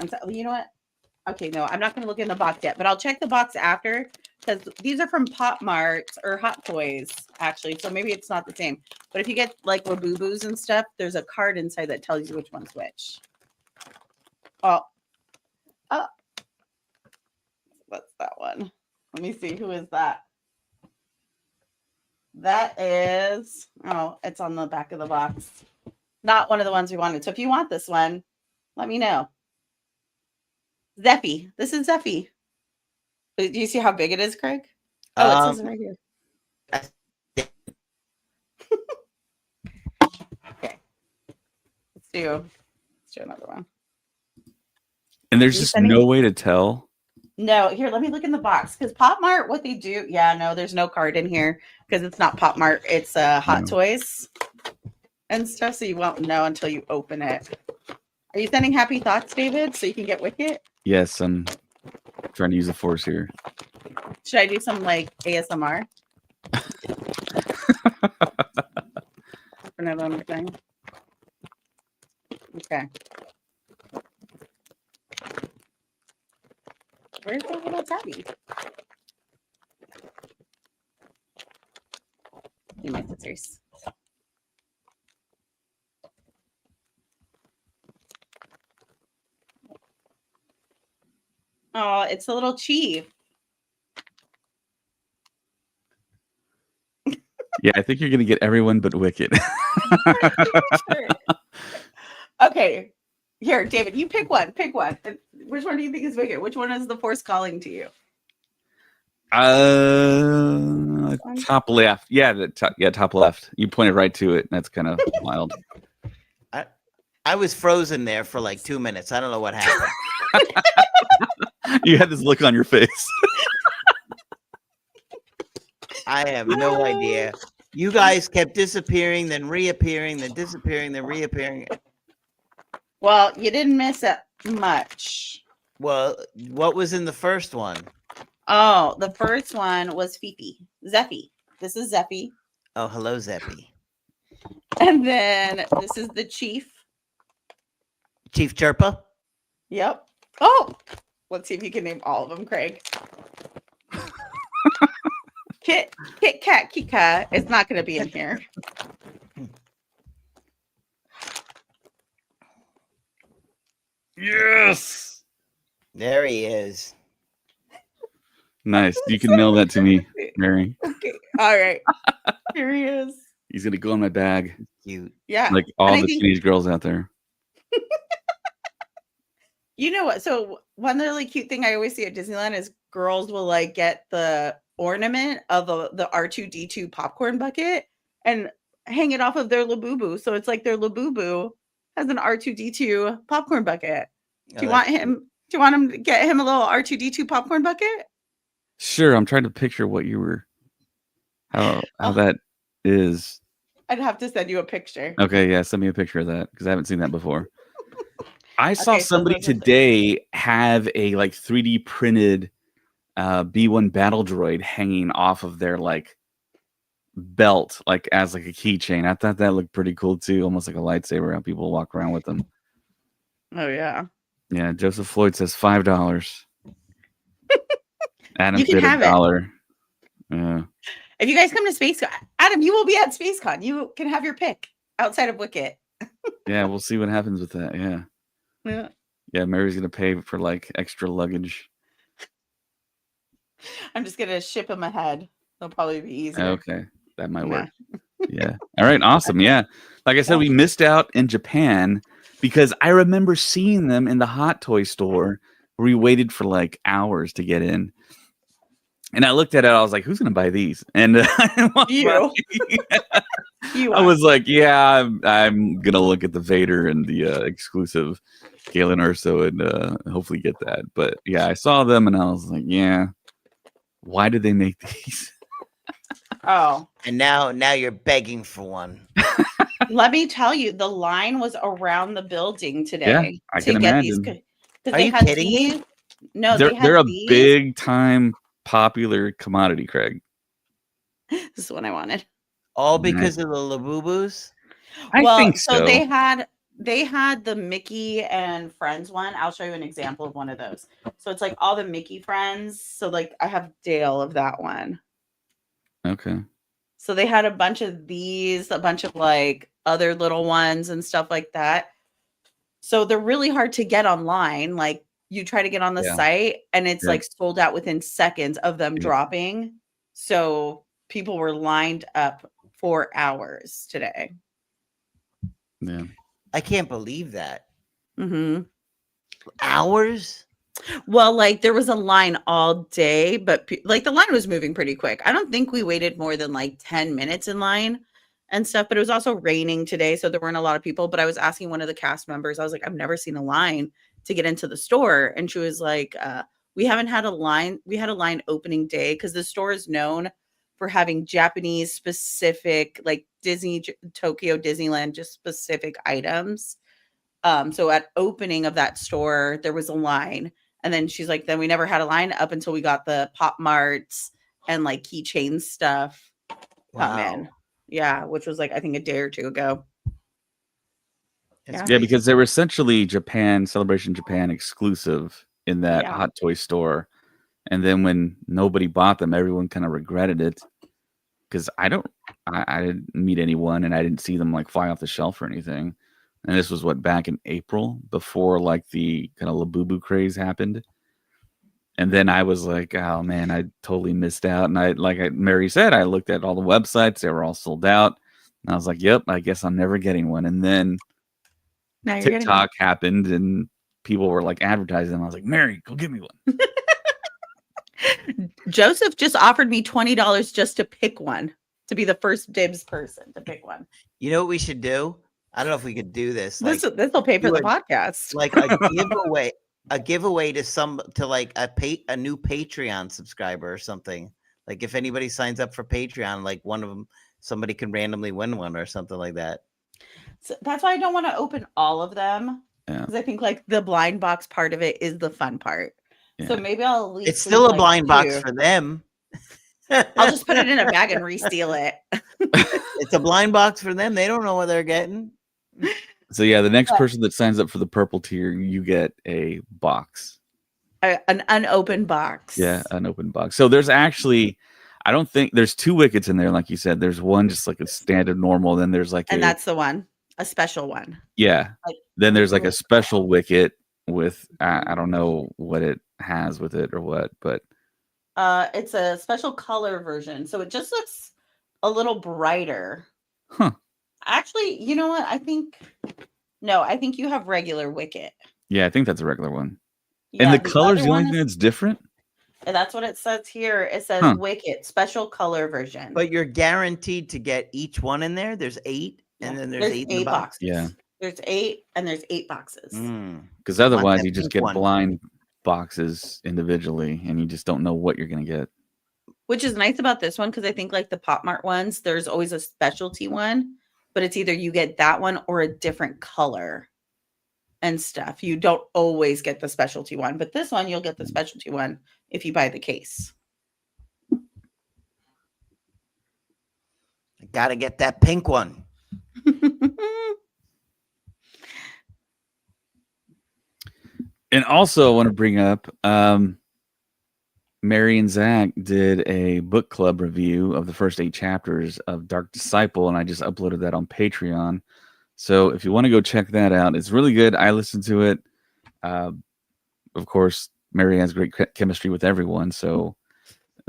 And so, you know what? Okay, no, I'm not going to look in the box yet, but I'll check the box after because these are from Pop Mart or Hot Toys, actually. So maybe it's not the same. But if you get like Labubu's and stuff, there's a card inside that tells you which one's which. Oh, what's that one? Let me see. Who is that? That is, oh, it's on the back of the box. Not one of the ones we wanted. So if you want this one, let me know. Zeffy. This is Zeffy. Do you see how big it is, Craig? Oh, it says it right here. Okay. Let's do another one. And there's just no way to tell. No, here, let me look in the box. Because Pop Mart, what they do, yeah, no, there's no card in here because it's not Pop Mart, it's Hot Toys and stuff. So you won't know until you open it. Are you sending happy thoughts, David, so you can get Wicket? Yes, I'm trying to use the force here. Should I do some like ASMR? Open it on the thing. Okay. Where's the little tabby? Need my scissors. Oh, it's a little chief. Yeah, I think you're gonna get everyone but Wicket. Sure. Okay. Here, David, you pick one. Pick one. Which one do you think is bigger? Which one is the force calling to you? Top left. Yeah, top left. You pointed right to it. That's kind of wild. I was frozen there for like 2 minutes. I don't know what happened. You had this look on your face. I have no idea. You guys kept disappearing, then reappearing, then disappearing, then reappearing. Well, you didn't miss it much. Well, what was in the first one? Oh, the first one was Fifi. Zeffy. This is Zeffy. Oh, hello, Zeppy. And then this is the Chief. Chief Chirpa? Yep. Oh, let's see if you can name all of them, Craig. Kit Kat, Kika is not going to be in here. Yes. There he is. Nice. You can mail that to me, Mary. Okay. All right. Here he is. He's gonna go in my bag, Cute. Yeah. like all And I the think- teenage girls out there. You know what? So one really cute thing I always see at Disneyland is girls will like get the ornament of the R2D2 popcorn bucket and hang it off of their Labubu. So it's like their Labubu has an R2D2 popcorn bucket. Do you want him? Do you want him to get him a little R2D2 popcorn bucket? Sure, I'm trying to picture what you were, how that is. I'd have to send you a picture. Okay, yeah, send me a picture of that because I haven't seen that before. I saw Okay, so somebody those are the- today have a like 3D printed B1 battle droid hanging off of their like belt, like as like a keychain. I thought that looked pretty cool too, almost like a lightsaber. How people walk around with them. Oh yeah. Yeah, Joseph Floyd says $5. Adam You can said have it. $1. Yeah. If you guys come to SpaceCon, Adam, you will be at SpaceCon. You can have your pick outside of Wicket. Yeah, we'll see what happens with that. Yeah. Yeah. Yeah, Mary's gonna pay for like extra luggage. I'm just gonna ship him ahead. It'll probably be easier. Okay, that might Yeah. work. Yeah. All right. Awesome. Yeah. Like I said, we missed out in Japan because I remember seeing them in the hot toy store where we waited for like hours to get in. And I looked at it, I was like, who's going to buy these? And You. You I are. was like, yeah, I'm going to look at the Vader and the exclusive Galen Urso and hopefully get that. But yeah, I saw them and I was like, yeah, why did they make these? Oh, And now you're begging for one. let me tell you, the line was around the building today. Yeah, I to can get these. imagine. 'Cause Are they you had kidding me? these- No, they had They're a these. big time popular commodity, Craig. This is what I wanted. All because of the Labubus? I think so. So they had the Mickey and Friends one. I'll show you an example of one of those. So it's like all the Mickey friends. So like I have Dale of that one. Okay. So they had a bunch of these, a bunch of like other little ones and stuff like that. So they're really hard to get online. Like you try to get on the Yeah. site and it's Yeah. like sold out within seconds of them Yeah. dropping. So people were lined up for hours today. Yeah. I can't believe that. Mm-hmm. Hours? Well, like there was a line all day, but like the line was moving pretty quick. I don't think we waited more than like 10 minutes in line and stuff, but it was also raining today, so there weren't a lot of people. But I was asking one of the cast members, I was like, I've never seen a line to get into the store. And she was like, we haven't had a line. We had a line opening day because the store is known for having Japanese specific, like Tokyo Disneyland, just specific items. So at opening of that store, there was a line. And then she's like, then we never had a line up until we got the Pop Marts and like keychain stuff come in. Yeah, which was like, I think a day or two ago. That's Yeah, crazy. because they were essentially Celebration Japan exclusive in that Yeah. hot toy store. And then when nobody bought them, everyone kind of regretted it. Because I didn't meet anyone and I didn't see them like fly off the shelf or anything. And this was back in April before like the kind of Labubu craze happened. And then I was like, oh man, I totally missed out. And Mary said, I looked at all the websites, they were all sold out. And I was like, yep, I guess I'm never getting one. And then Now you're getting TikTok happened and people were like advertising them. I was like, Mary, go get me one. Joseph just offered me $20 just to pick one, to be the first dibs person to pick one. You know what we should do? I don't know if we could do this. Like, This will pay for do the it podcast. like a giveaway to like a new Patreon subscriber or something. Like if anybody signs up for Patreon, like one of them, somebody can randomly win one or something like that. So that's why I don't want to open all of them. Yeah. Because I think like the blind box part of it is the fun part. So Yeah. maybe I'll at least It's still leave, a like, blind box 2. for them. I'll just put it in a bag and re-steal it. It's a blind box for them. They don't know what they're getting. So yeah, the next But- person that signs up for the purple tier, you get a box. An unopened box. Yeah, an open box. So there's actually, I don't think there's 2 wickets in there, like you said. There's one just like a standard normal. Then there's like And that's the one, a special one. yeah. Like, Then there's like what a is it special called? wicket with I don't know what it has with it or what, but It's a special color version, so it just looks a little brighter. huh. Actually, you know what? I think you have regular wicket. Yeah, I think that's a regular one. Yeah, And the color's other the only one thing is, that's different. that's what it says here. It says Huh. wicket, special color version. But you're guaranteed to get each one in there. There's 8, and then there's 8 in the 8 box. boxes. Yeah. There's 8, and there's 8 boxes. Because I want otherwise that you just pink get one. blind boxes individually and you just don't know what you're gonna get. Which is nice about this one because I think like the Pop Mart ones, there's always a specialty one, but it's either you get that one or a different color and stuff. You don't always get the specialty one, but this one you'll get the specialty one if you buy the case. I gotta get that pink one. And also I want to bring up Mary and Zach did a book club review of the first 8 chapters of Dark Disciple, and I just uploaded that on Patreon. So if you want to go check that out, it's really good. I listened to it. Of course, Mary has great chemistry with everyone. So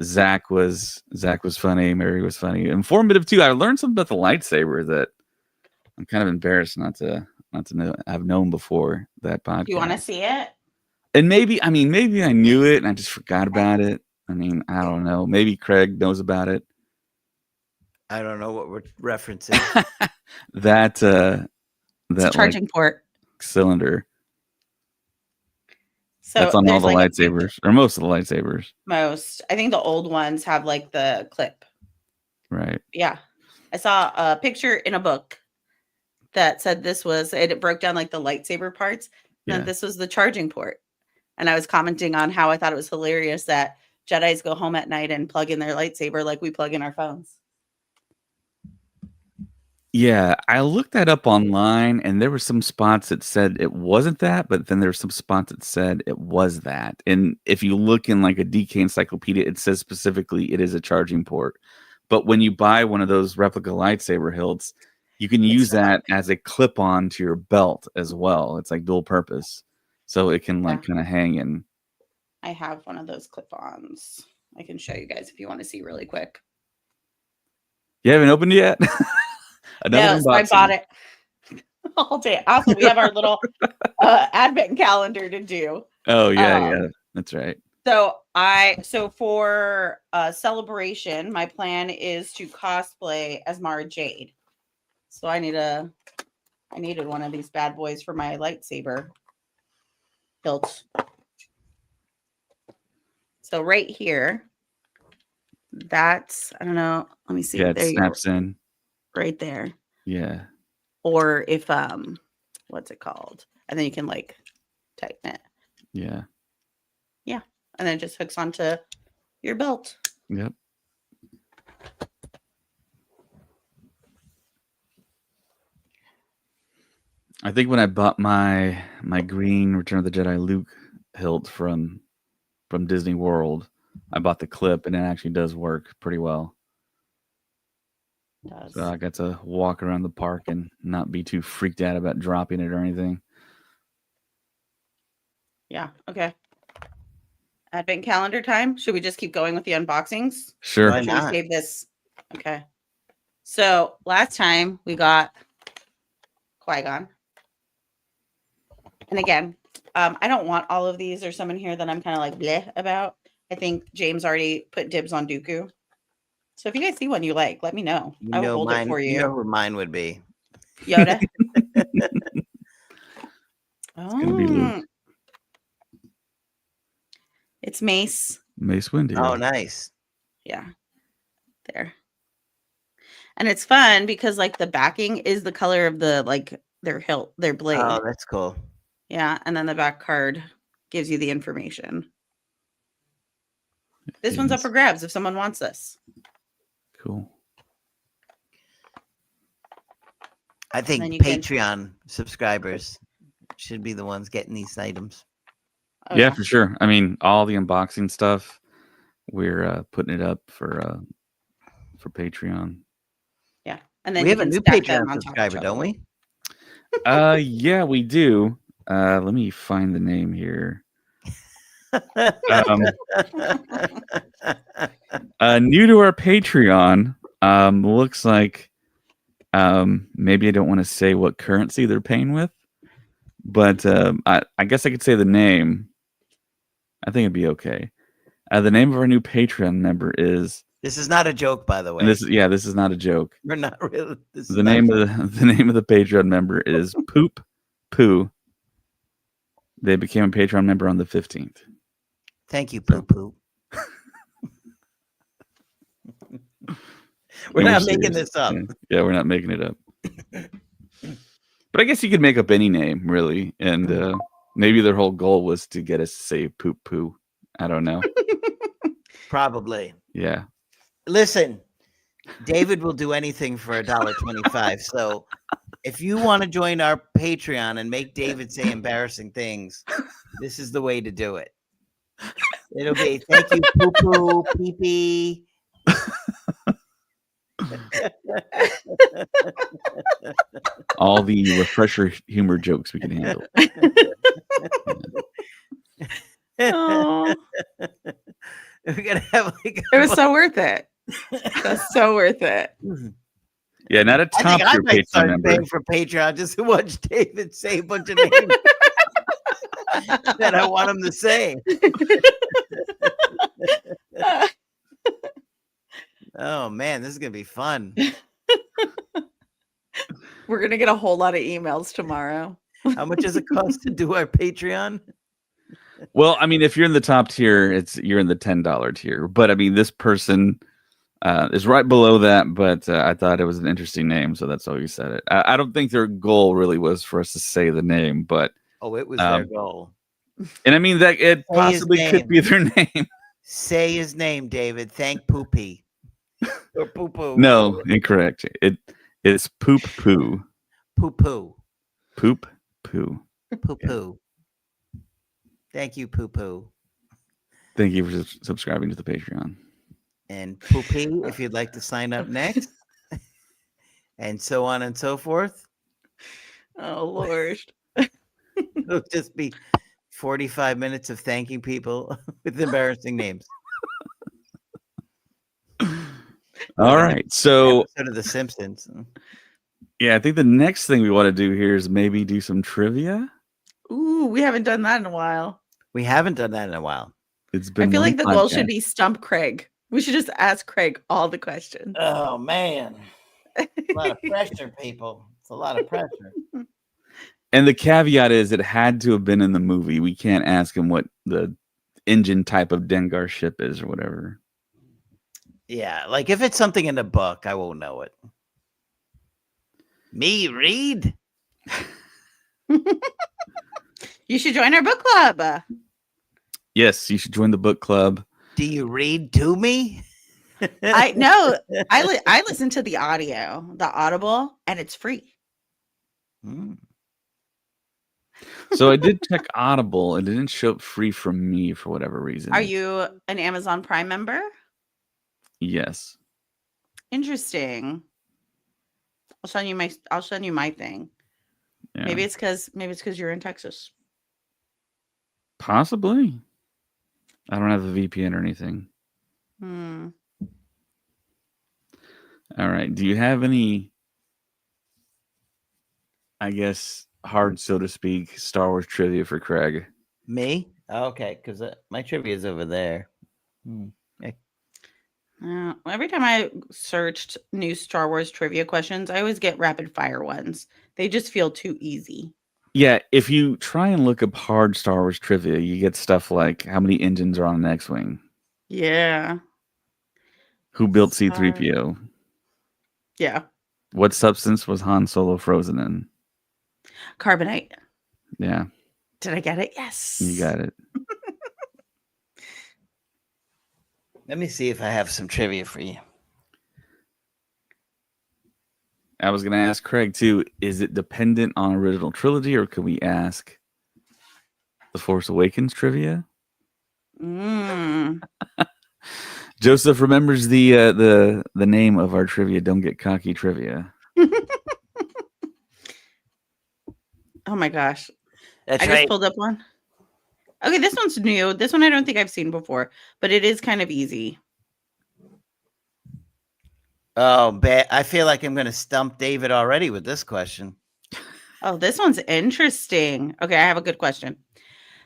Zach was funny. Mary was funny. Informative too. I learned something about the lightsaber that I'm kind of embarrassed not to know, have known before that podcast. You want to see it? And maybe I knew it and I just forgot about it. I mean, I don't know. Maybe Craig knows about it. I don't know what we're referencing. That It's a that charging port. cylinder. So That's on all there's the like lightsabers, or most of the lightsabers. most. I think the old ones have like the clip. Right. Yeah. I saw a picture in a book that said this was, it broke down like the lightsaber parts, and Yeah. this was the charging port. And I was commenting on how I thought it was hilarious that Jedis go home at night and plug in their lightsaber like we plug in our phones. Yeah, I looked that up online, and there were some spots that said it wasn't that, but then there were some spots that said it was that. And if you look in like a DK encyclopedia, it says specifically it is a charging port. But when you buy one of those replica lightsaber hilts, you can use that as a clip-on to your belt as well. It's like dual purpose, so it can like kind of hang in. I have one of those clip-ons. I can show you guys if you want to see really quick. You haven't opened it yet? No, so I bought it all day. Also, we have our little advent calendar to do. Oh yeah, that's right. So for celebration, my plan is to cosplay as Mara Jade. So I needed one of these bad boys for my lightsaber hilt. So right here, that's, I don't know. Let me see. Yeah, it there you snaps go. in. Right there. Yeah. Or if what's it called? And then you can like tighten it. Yeah. Yeah. And then it just hooks onto your belt. Yep. I think when I bought my green Return of the Jedi Luke hilt from Disney World, I bought the clip and it actually does work pretty well. It does. So I got to walk around the park and not be too freaked out about dropping it or anything. Yeah. Okay. Advent calendar time. Should we just keep going with the unboxings? Sure. Why Should we not? save this? Okay. So last time we got Qui-Gon. And again, I don't want all of these. There's some in here that I'm kind of like bleh about. I think James already put dibs on Dooku. So if you guys see one you like, let me know. I will hold it for you. You know who mine would be. Yoda. gonna be Luke. It's Mace. Mace Windu. Oh, nice. Yeah. There. And it's fun because like the backing is the color of the like their hilt, their blade. Oh, that's cool. Yeah, and then the back card gives you the information. This one's up for grabs if someone wants this. Cool. I then think you can- Patreon subscribers should be the ones getting these items. Oh, Yeah, for sure. I mean, all the unboxing stuff, we're putting it up for Patreon. Yeah, and then We you have a can new stack them Patreon on top of subscriber, each don't other. we? Yeah, we do. Let me find the name here. New to our Patreon. Looks like maybe I don't want to say what currency they're paying with, but I guess I could say the name. I think it'd be okay. The name of our new Patreon member is. This is not a joke, by the way. And this is not a joke. We're not really. The name of the Patreon member is Poop Poo. They became a Patreon member on the 15th. Thank you, Poo Poo. We're not making this up. Yeah, we're not making it up. But I guess you could make up any name, really. And maybe their whole goal was to get us to say Poop Poo. I don't know. Probably. Yeah. Listen, David will do anything for $1.25. So if you want to join our Patreon and make David say embarrassing things, this is the way to do it. It'll be thank you, poo poo, pee pee. All the refresher humor jokes we can handle. Oh, We're gonna have like it was so worth it. That's so worth it. Yeah, not a I top think I tier might Patreon start member. paying for Patreon just to watch David say a bunch of names that I want him to say. Oh man, this is gonna be fun. We're gonna get a whole lot of emails tomorrow. How much does it cost to do our Patreon? Well, I mean, if you're in the top tier, you're in the $10 tier. But I mean, this person is right below that. But I thought it was an interesting name, so that's why we said it. I don't think their goal really was for us to say the name, but it was their goal. And I mean that it Say his possibly could name. be their name. Say his name, David. Thank Poopy. Or Poo Poo. No, incorrect. It's Poop Poo. Poo Poo. Poop Poo. Poo Poo. Thank you, Poo Poo. Thank you for subscribing to the Patreon. And Poopy, if you'd like to sign up next. And so on and so forth. Oh Lord. It'll just be 45 minutes of thanking people with embarrassing names. All right. So episode of The Simpsons. yeah, I think the next thing we want to do here is maybe do some trivia. Ooh, we haven't done that in a while. We haven't done that in a while. It's been I feel one like the goal should podcast. be stump Craig. We should just ask Craig all the questions. Oh man. A lot of pressure, people. It's a lot of pressure. And the caveat is it had to have been in the movie. We can't ask him what the engine type of Dengar ship is or whatever. Yeah, like if it's something in the book, I won't know it. Me read? You should join our book club. Yes, you should join the book club. Do you read to me? I listen to the Audible, and it's free. Hmm. So I did check Audible. It didn't show up free from me for whatever reason. Are you an Amazon Prime member? Yes. Interesting. I'll send you my thing. Yeah. Maybe it's because you're in Texas. Possibly. I don't have a VPN or anything. All right. Do you have any, I guess, hard, so to speak, Star Wars trivia for Craig? Me? Okay, because my trivia is over there. Every time I searched new Star Wars trivia questions, I always get rapid fire ones. They just feel too easy. Yeah, if you try and look up hard Star Wars trivia, you get stuff like how many engines are on an X-Wing? Yeah. Who built C-3PO? Yeah. What substance was Han Solo frozen in? Carbonite. Yeah. Did I get it? Yes. You got it. Let me see if I have some trivia for you. I was going to ask Craig, too, is it dependent on original trilogy, or could we ask The Force Awakens trivia? Joseph remembers the name of our trivia, Don't Get Cocky Trivia. Oh my gosh. That's I right. just pulled up one. Okay, this one's new. This one I don't think I've seen before, but it is kind of easy. Oh, I feel like I'm going to stump David already with this question. Oh, this one's interesting. Okay, I have a good question.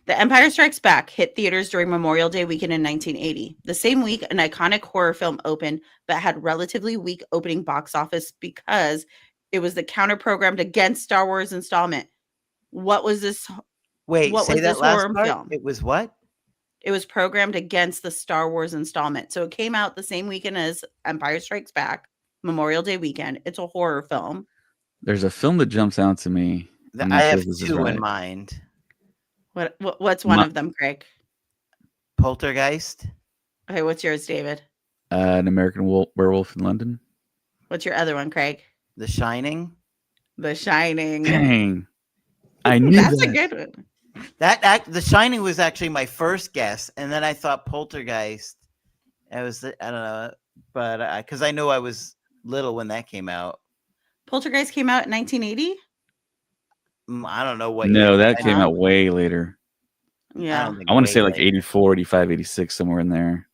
The Empire Strikes Back hit theaters during Memorial Day weekend in 1980. The same week, an iconic horror film opened, but had relatively weak opening box office because it was the counter-programmed against Star Wars installment. What was this? Wait, What say was that this last horror part? film? It was what? It was programmed against the Star Wars installment. So it came out the same weekend as Empire Strikes Back, Memorial Day weekend. It's a horror film. There's a film that jumps out to me. I'm I not sure have if this is two right. in mind. What's one of them, Craig? Poltergeist. Okay, what's yours, David? An American Werewolf in London. What's your other one, Craig? The Shining. The Shining. Dang. I knew That's that. a good one. The Shining was actually my first guess, and then I thought Poltergeist. I don't know, but because I know I was little when that came out. Poltergeist came out in 1980? I don't know what year. No, that came out way later. Yeah. I want to say like 84, 85, 86, somewhere in there.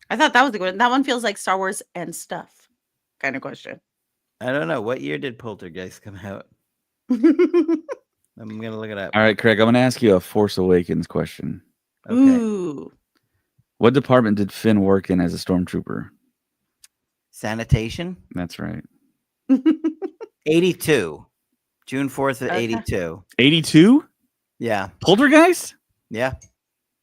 I thought that was a good one. That one feels like Star Wars and stuff kind of question. I don't know. What year did Poltergeist come out? I'm going to look it up. All right, Craig, I'm going to ask you a Force Awakens question. Okay. Ooh. What department did Finn work in as a stormtrooper? Sanitation. That's right. 82. June 4th of 82. 82? Yeah. Poltergeist? Yeah.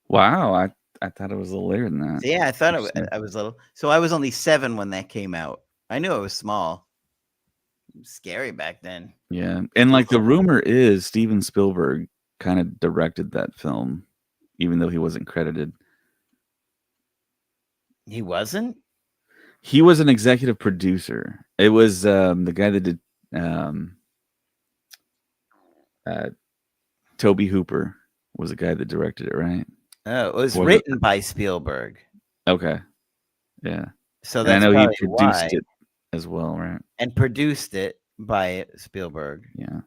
Wow. I thought it was a little later than that. Yeah, I thought I was little. So I was only 7 when that came out. I knew I was small. It was scary back then. Yeah. And like the rumor is Steven Spielberg kind of directed that film, even though he wasn't credited. He wasn't? He was an executive producer. It was the guy that did Toby Hooper was the guy that directed it, right? Oh, it was written by Spielberg. Okay. Yeah. So that's I know he why. produced it as well, right? And produced it by Spielberg. Yeah.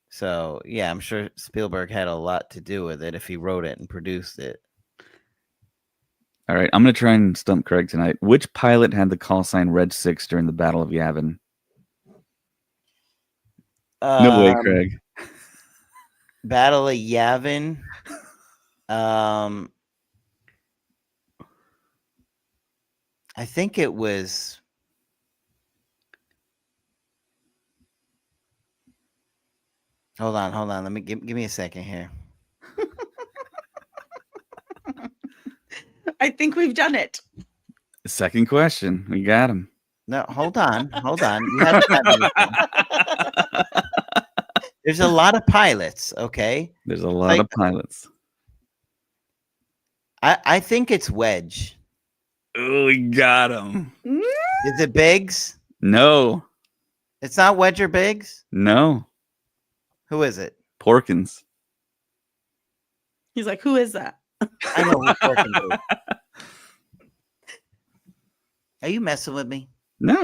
So, yeah, I'm sure Spielberg had a lot to do with it if he wrote it and produced it. All right, I'm going to try and stump Craig tonight. Which pilot had the call sign Red 6 during the Battle of Yavin? No way, Craig. Battle of Yavin. I think it was... Hold on. Let me give me a second here. I think we've done it. Second question. We got him. No, hold on. You haven't had anything. There's a lot of pilots, okay? There's a lot of pilots. I think it's Wedge. Oh, we got him. Is it Biggs? No. It's not Wedge or Biggs? No. Who is it? Porkins. He's like, who is that? I know who Porkins is. Are you messing with me? No.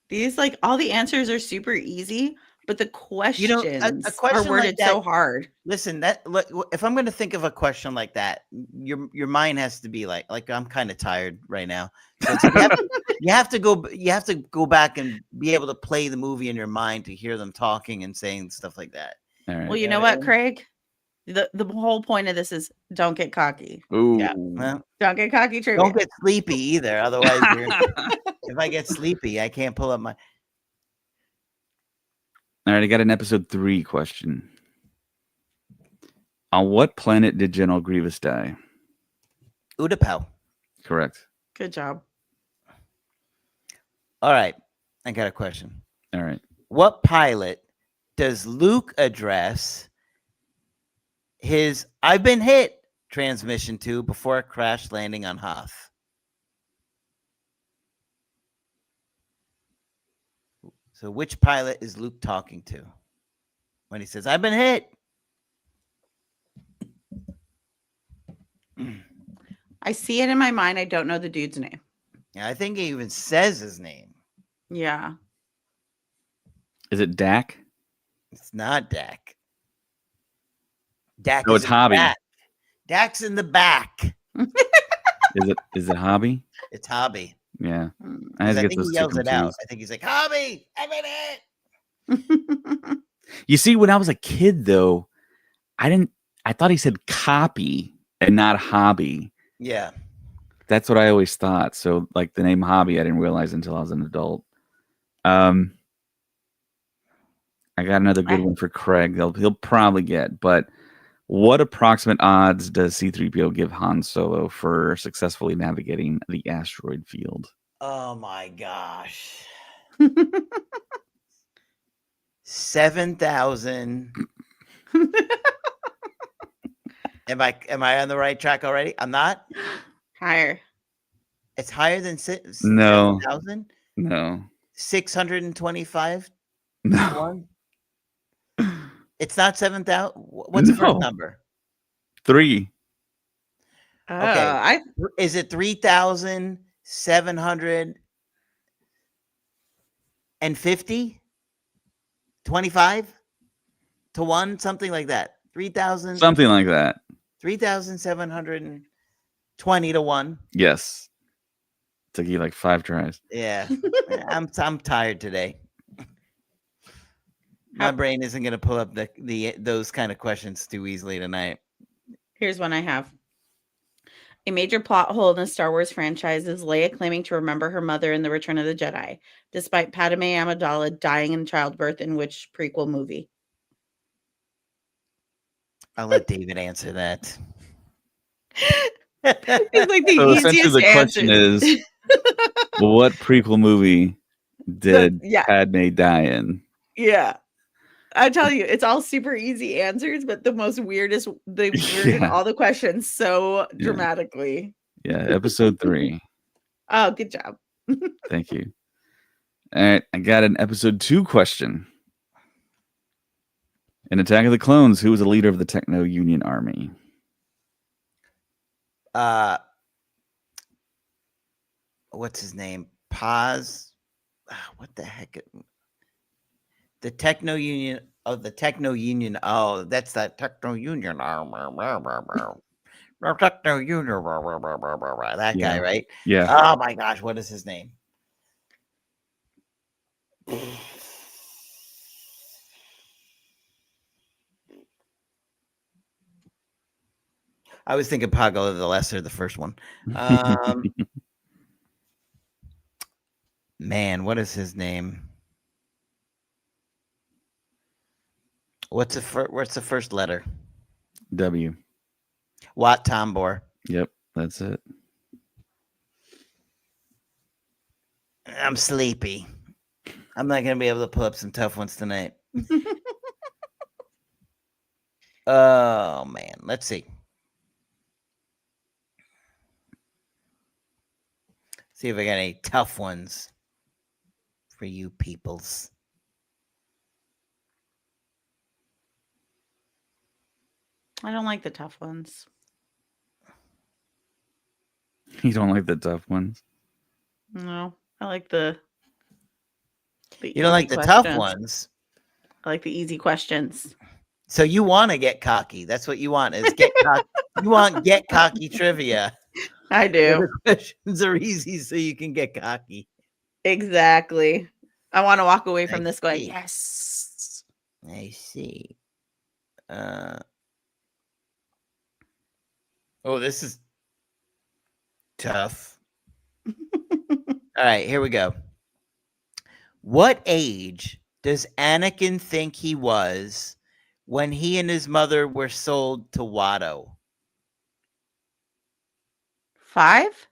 These, like, all the answers are super easy, but the questions a question are worded like that, so hard. Listen, if I'm going to think of a question like that, your mind has to be like I'm kind of tired right now. So you have to go back and be able to play the movie in your mind to hear them talking and saying stuff like that. All right. Well, you know what, Craig? The whole point of this is don't get cocky. Ooh. Yeah. Well, don't get cocky trivia. Don't get sleepy either. Otherwise, if I get sleepy, I can't pull up my... All right, I got an episode 3 question. On what planet did General Grievous die? Utapau. Correct. Good job. All right. I got a question. All right. What pilot does Luke address his "I've been hit" transmission to before crash landing on Hoth? So which pilot is Luke talking to when he says, "I've been hit"? I see it in my mind. I don't know the dude's name. Yeah, I think he even says his name. Yeah. Is it Dak? It's not Dak. Dak No, is it's in the Hobby. back. Dak's in the back. Is it Hobby? It's Hobby. Yeah. Mm. I had Because to I get think he those two yells it out. confused. I think he's like, "Hobby, I've been hit." You see, when I was a kid, though, I thought he said copy and not hobby. Yeah. That's what I always thought. So, like the name Hobby, I didn't realize until I was an adult. I got another good one for Craig. He'll probably get, but what approximate odds does C-3PO give Han Solo for successfully navigating the asteroid field? Oh my gosh. 7,000. Am I on the right track already? I'm not. Higher. It's higher than No. 7,000. No. 625 No. 1. It's not 7,000. What's the first No. number? 3. Okay. Is it 3,750? 25 to 1, something like that. 3,000. Something like that. 3,720 to 1. Yes. Took you like 5 tries. Yeah. I'm tired today. My brain isn't going to pull up those kind of questions too easily tonight. Here's one I have. A major plot hole in the Star Wars franchise is Leia claiming to remember her mother in The Return of the Jedi, despite Padme Amidala dying in childbirth in which prequel movie? I'll let David answer that. It's like the So easiest essentially the question answers. is, what prequel movie did Yeah. Padme die in? Yeah. I tell you, it's all super easy answers, but the weird in all the questions so dramatically. Yeah, episode 3. Oh, good job. Thank you. All right, I got an episode 2 question. In Attack of the Clones, who was the leader of the Techno Union Army? What's his name? Paz. What the heck? The Techno Union. Oh, the Techno Union. Oh, that's that Techno Union. Techno Union. That guy, right? Yeah. Oh my gosh, what is his name? I was thinking Pago the Lesser, the first one. Man, what is his name? What's the first letter? W. Wat Tambor. Yep, that's it. I'm sleepy. I'm not gonna be able to pull up some tough ones tonight. Oh man, let's see. See if I got any tough ones for you peoples. I don't like the tough ones. You don't like the tough ones? No, I like the You don't like the questions. tough ones? I like the easy questions. So you want to get cocky. That's what you want, is get cocky. You want get cocky trivia. I do. The questions are easy so you can get cocky. Exactly. I want to walk away from I this going, see. yes. I see. Oh, this is tough. All right, here we go. What age does Anakin think he was when he and his mother were sold to Watto? 5?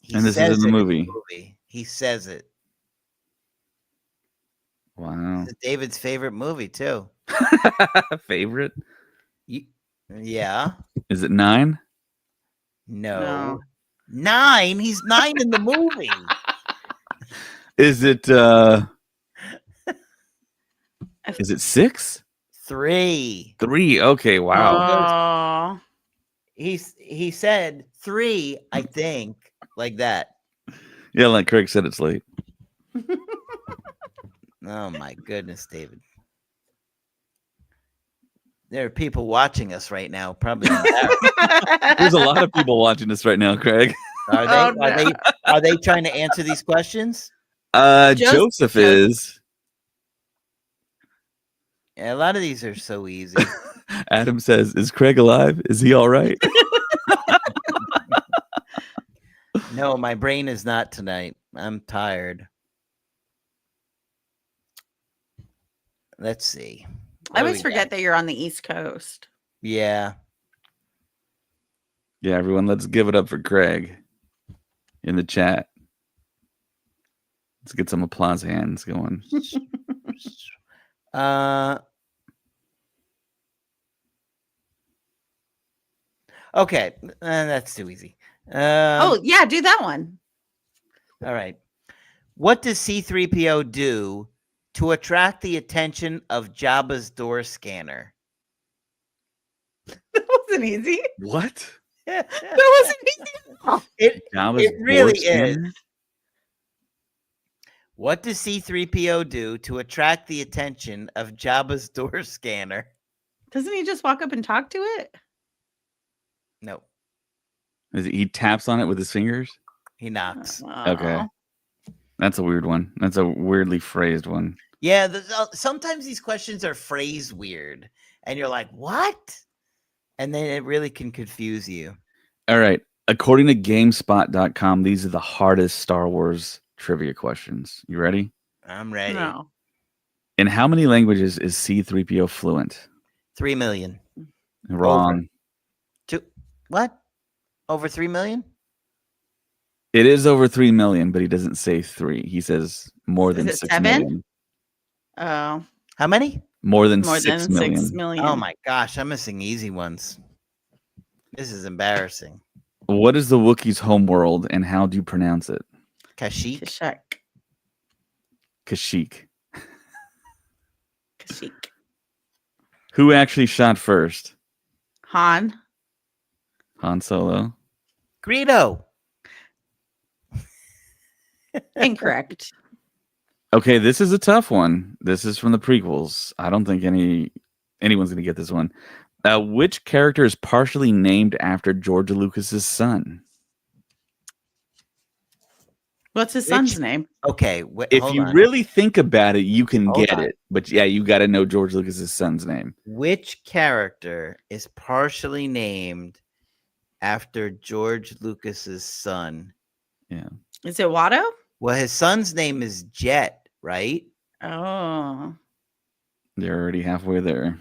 He And this is says in the it movie. He says it. Wow. It's David's favorite movie too. Favorite? Yeah. Is it 9? No. 9? He's 9 in the movie. Is it 6? 3. 3. Okay, Oh. wow. He said 3, I think, like that. Yeah, like Craig said, it's late. Oh my goodness, David. There are people watching us right now, probably embarrassed. There's a lot of people watching this right now, Craig. Are they? Oh, no. Are they trying to answer these questions? Joseph is. Yeah, a lot of these are so easy. Adam says, "Is Craig alive? Is he all right?" No, my brain is not tonight. I'm tired. Let's see. I always forget that you're on the East Coast. Yeah. Yeah, everyone, let's give it up for Craig in the chat. Let's get some applause hands going. Okay, that's too easy. Oh, yeah, do that one. All right. What does C-3PO do to attract the attention of Jabba's door scanner? That wasn't easy. What? That wasn't easy. It really is. What does C-3PO do to attract the attention of Jabba's door scanner? Doesn't he just walk up and talk to it? No, He taps on it with his fingers? he knocks. Okay. That's a weird one. That's a weirdly phrased one. Yeah, sometimes these questions are phrased weird, and you're like, what? And then it really can confuse you. All right. According to GameSpot.com, these are the hardest Star Wars trivia questions. You ready? I'm ready. No. In how many languages is C-3PO fluent? 3 million. Wrong. What? Over 3 million? It is over 3 million, but he doesn't say 3. He says more than 6 million. Oh. How many? More than More 6 than million. 6 million. Oh my gosh, I'm missing easy ones. This is embarrassing. What is the Wookiee's homeworld, and how do you pronounce it? Kashyyyk. Kashyyyk. Kashyyyk. Who actually shot first? Han Solo. Greedo. Incorrect. Okay, this is a tough one. This is from the prequels. I don't think anyone's going to get this one. Which character is partially named after George Lucas's son? What's his son's name? Okay, if you really think about it, you can get it. But yeah, you got to know George Lucas's son's name. Which character is partially named after George Lucas's son? Yeah. Is it Watto? Well, his son's name is Jet, right? Oh. They're already halfway there.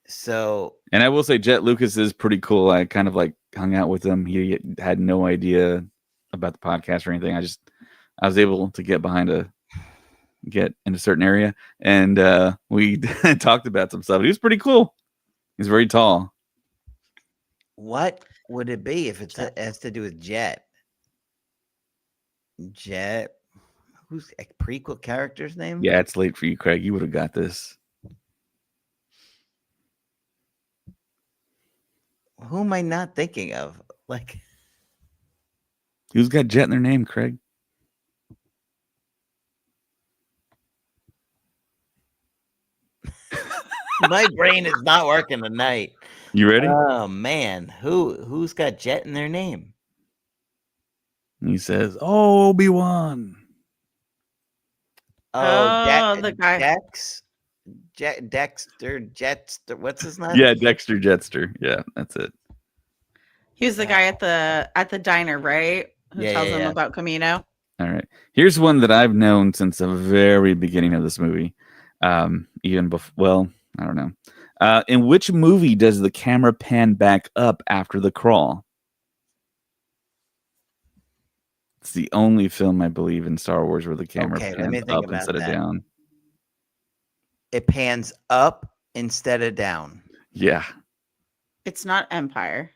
So, and I will say Jet Lucas is pretty cool. I kind of like hung out with him. He had no idea about the podcast or anything. I was able to get in a certain area, and we talked about some stuff. He was pretty cool. He's very tall. What would it be if it has to do with Jet? Jet? Who's a prequel character's name? Yeah, it's late for you, Craig. You would have got this. Who am I not thinking of? Like, who's got Jet in their name, Craig? My brain is not working tonight. You ready? Oh man, who's got Jet in their name? And he says, "Oh, Obi-Wan." Oh, the guy. Dexter Jetster. What's his name? Yeah, Dexter Jetster. Yeah, that's it. He was the guy at the diner, right? Who tells him about Camino. All right. Here's one that I've known since the very beginning of this movie. Even before, well, I don't know. In which movie does the camera pan back up after the crawl? It's the only film I believe in Star Wars where the camera Okay, let pans me think up about instead of that. down. It pans up instead of down. Yeah. It's not Empire.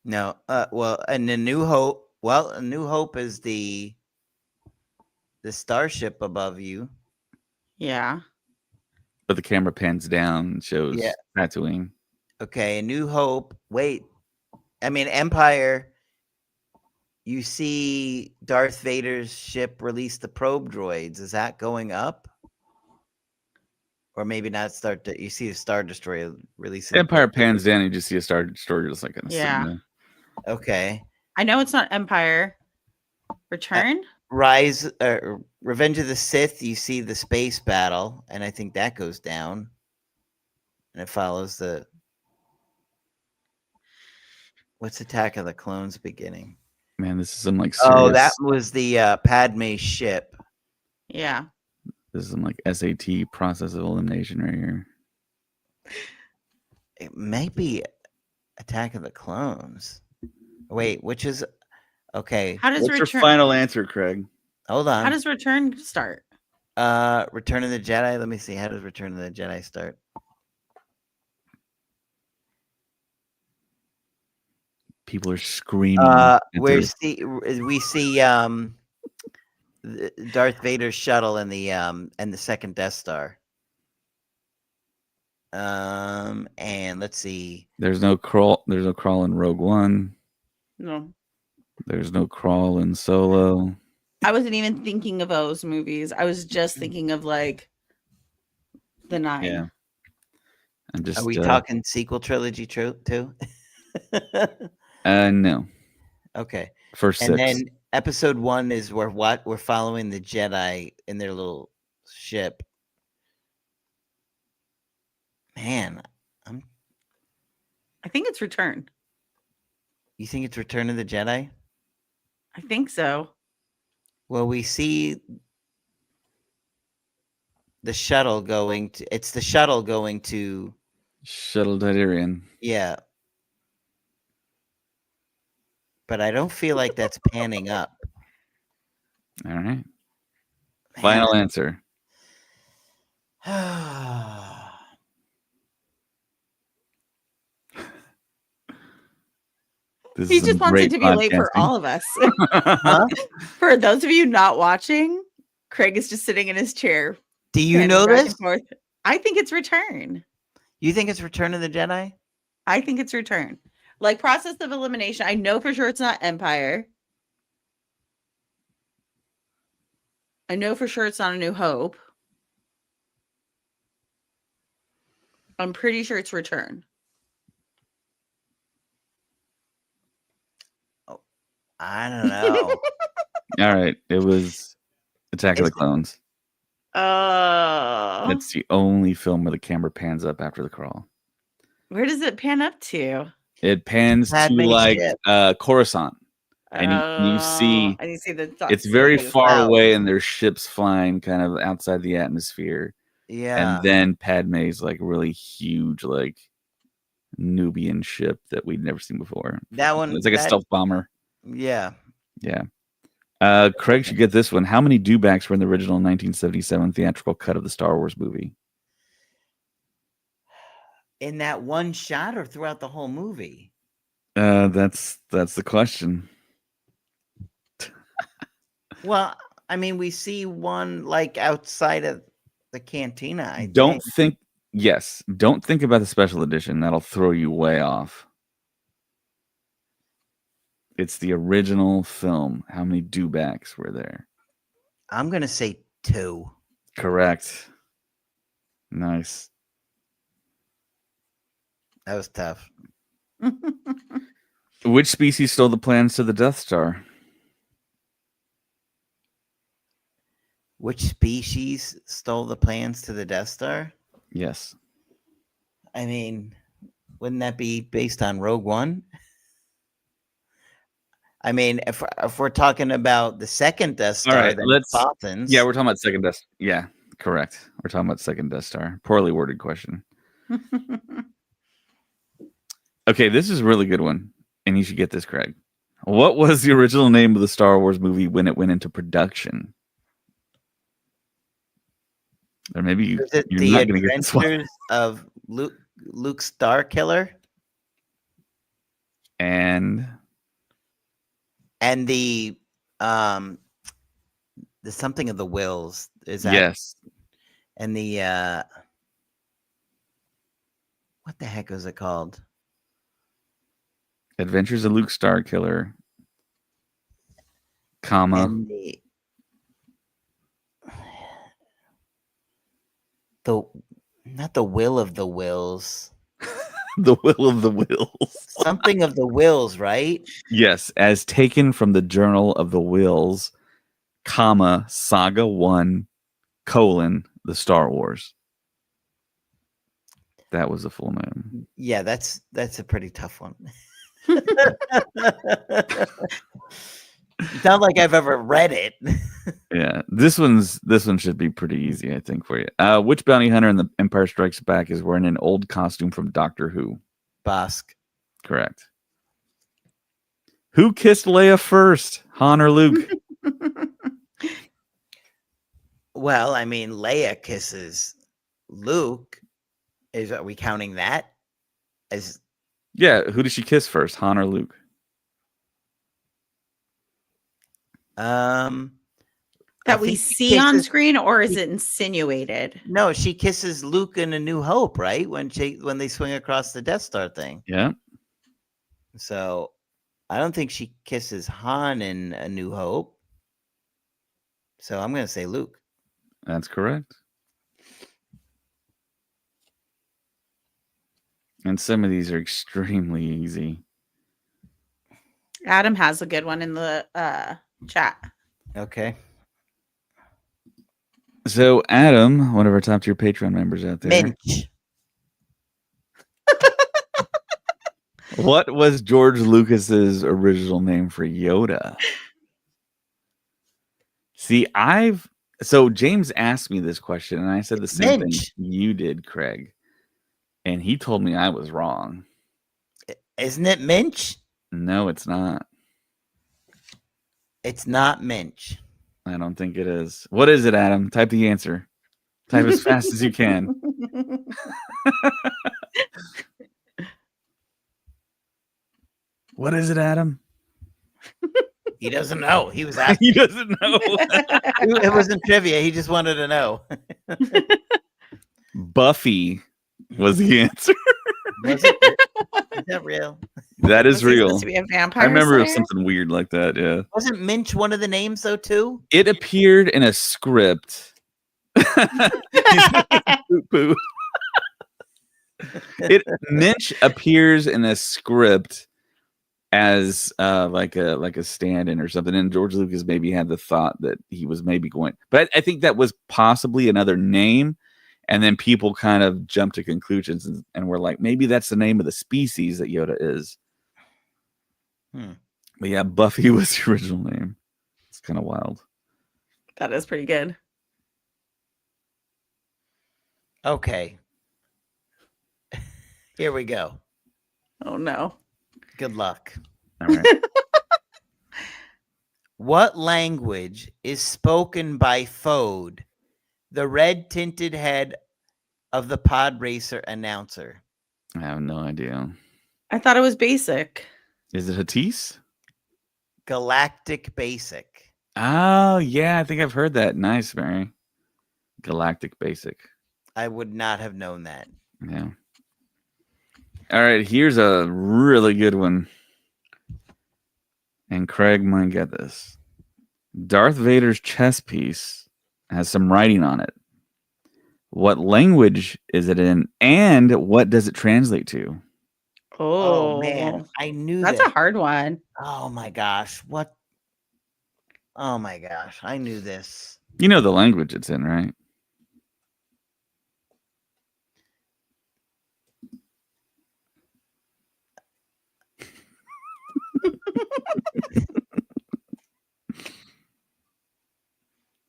No. Well, and A New Hope. Well, A New Hope is the starship above you. Yeah. But the camera pans down and shows Yeah. Tatooine. Okay, A New Hope. Wait. I mean, Empire. You see Darth Vader's ship release the probe droids. Is that going up? Or maybe not you see a Star Destroyer releasing Empire the probe pans down, and you just see a Star Destroyer just like kind of Yeah. sitting there. Okay. I know it's not Empire. Return? Revenge of the Sith, you see the space battle, and I think that goes down. And it follows what's Attack of the Clones beginning? Man, this is some like serious. Oh, that was the Padme ship. Yeah. This is some like SAT process of elimination right here. It may be Attack of the Clones. Wait, which is okay? How does What's your Return? final answer, Craig? Hold on. How does Return start? Return of the Jedi. Let me see. How does Return of the Jedi start? People are screaming. We see Darth Vader's shuttle and the second Death Star. And let's see. There's no crawl in Rogue One. No. There's no crawl in Solo. I wasn't even thinking of those movies. I was just thinking of like the 9. Yeah. I'm just. Are we talking sequel trilogy too? No. Okay. First 6. And then episode 1 is where we're following the Jedi in their little ship. Man, I think it's Return. you think it's Return of the Jedi? I think so. Well, we see the shuttle going to. It's the shuttle going to. Shuttle Tydirian. Yeah. But I don't feel like that's panning up. All right. Final answer. He just wants it to be late for all of us. Huh? For those of you not watching, Craig is just sitting in his chair. Do you panning know back and this? forth. I think it's Return. You think it's Return of the Jedi? I think it's Return. Like process of elimination. I know for sure it's not Empire. I know for sure it's not A New Hope. I'm pretty sure it's Return. I don't know. All right. It was Attack of the Clones. Oh. It's the only film where the camera pans up after the crawl. Where does it pan up to? It pans to Padme's like ship. Coruscant. And you see and you see the it's very far clouds. away and there's ships flying kind of outside the atmosphere. Yeah. And then Padme's like really huge, like Nubian ship that we'd never seen before. That one. It's like a stealth bomber. Yeah. Yeah. Craig should get this one. How many dewbacks were in the original 1977 theatrical cut of the Star Wars movie? In that one shot or throughout the whole movie? That's the question. Well, I mean, we see one like outside of the cantina. Don't think about the special edition. That'll throw you way off. It's the original film. How many dewbacks were there? I'm going to say 2. Correct. Nice. That was tough. Which species stole the plans to the Death Star? Which species stole the plans to the Death Star? Yes. I mean, wouldn't that be based on Rogue One? I mean, if we're talking about the second Death Star, all right, then let's. Bothans. Yeah, we're talking about second Death. Yeah, correct. We're talking about second Death Star. Poorly worded question. Okay, this is a really good one, and you should get this, Craig. What was the original name of the Star Wars movie when it went into production? Or maybe Is it you're The not going to get this one. Adventures of Luke Starkiller And the something of the Wills? Is that yes, and the what the heck was it called? Adventures of Luke Starkiller, comma, And the not the Will of the Wills. The Will of the Wills. Something of the Wills, right? Yes, as taken from the Journal of the Wills, comma, Saga 1, colon, the Star Wars. That was the full name. Yeah, that's a pretty tough one. It's not like I've ever read it. Yeah, this one should be pretty easy, I think, for you. Which bounty hunter in The Empire Strikes Back is wearing an old costume from Doctor Who? Bosk. Correct. Who kissed Leia first, Han or Luke? Well, I mean, Leia kisses Luke. Are we counting that as? Yeah, who did she kiss first, Han or Luke? That I we think she see on kisses- screen, or is it insinuated? No, she kisses Luke in A New Hope, right? When they swing across the Death Star thing. Yeah. So I don't think she kisses Han in A New Hope. So I'm going to say Luke. That's correct. And some of these are extremely easy. Adam has a good one in the chat. Okay. So Adam, one of our top tier Patreon members out there. Minch. What was George Lucas's original name for Yoda? See, so James asked me this question, and I said the same Minch. thing you did, Craig. And he told me I was wrong. Isn't it Minch? No, it's not. It's not Minch. I don't think it is. What is it, Adam? Type the answer. Type as fast as you can. What is it, Adam? He doesn't know. He was asking. He doesn't know. It wasn't trivia. He just wanted to know. Buffy was the answer. Was it? Is that real? That is Was he real. supposed to be a vampire I remember it was slayer? something weird like that. Yeah. Wasn't Minch one of the names though too? It appeared in a script. Poo-poo. Minch appears in a script as like a stand-in or something, and George Lucas maybe had the thought that he was maybe going, but I think that was possibly another name, and then people kind of jumped to conclusions and were like, maybe that's the name of the species that Yoda is. But yeah, Buffy was the original name. It's kind of wild. That is pretty good. Okay. Here we go. Oh no. Good luck. All right. What language is spoken by Fode, the red tinted head of the pod racer announcer? I have no idea. I thought it was basic. Is it Hatise? Galactic Basic. Oh, yeah. I think I've heard that. Nice, Mary. Galactic Basic. I would not have known that. Yeah. All right. Here's a really good one. And Craig might get this. Darth Vader's chess piece has some writing on it. What language is it in? And what does it translate to? Oh man, I knew That's that. a hard one. Oh my gosh. What? Oh my gosh. I knew this. You know the language it's in, right?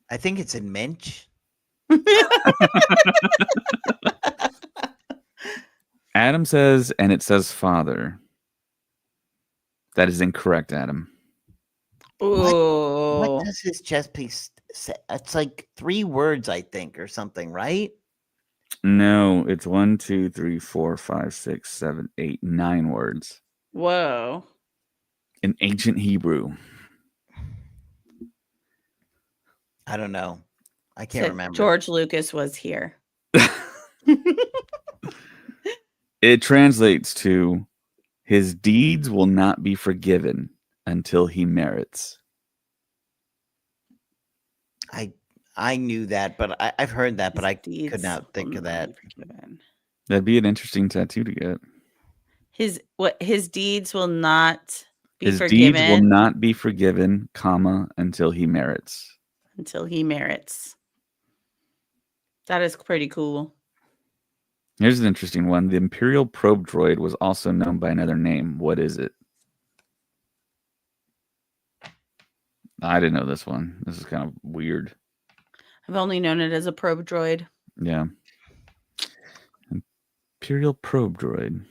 I think it's in Minch. Adam says, and it says father. That is incorrect, Adam. What Ooh. does his chess piece say? It's like 3 words, I think, or something, right? No, it's 1, 2, 3, 4, 5, 6, 7, 8, 9 words Whoa. in ancient Hebrew. I don't know. I can't Said remember. George Lucas was here. It translates to his deeds will not be forgiven until he merits. I knew that, but I've heard that, but His I could deeds not think will of not that. be forgiven. That'd be an interesting tattoo to get. His deeds will not be His forgiven deeds will not be forgiven, comma, until he merits. until he merits. That is pretty cool. Here's an interesting one. The Imperial probe droid was also known by another name. What is it? I didn't know this one. This is kind of weird. I've only known it as a probe droid. Yeah. Imperial probe droid.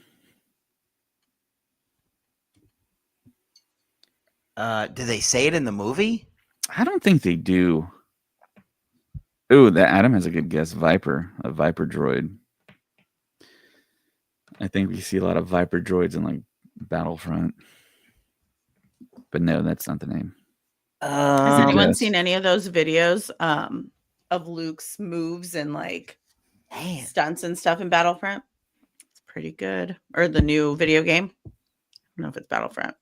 Do they say it in the movie? I don't think they do. Ooh, that Adam has a good guess. Viper, a Viper droid. I think we see a lot of Viper droids in like Battlefront. But no, that's not the name. Has Good anyone guess. seen any of those videos of Luke's moves and like Man, stunts and stuff in Battlefront? It's pretty good. Or the new video game. I don't know if it's Battlefront.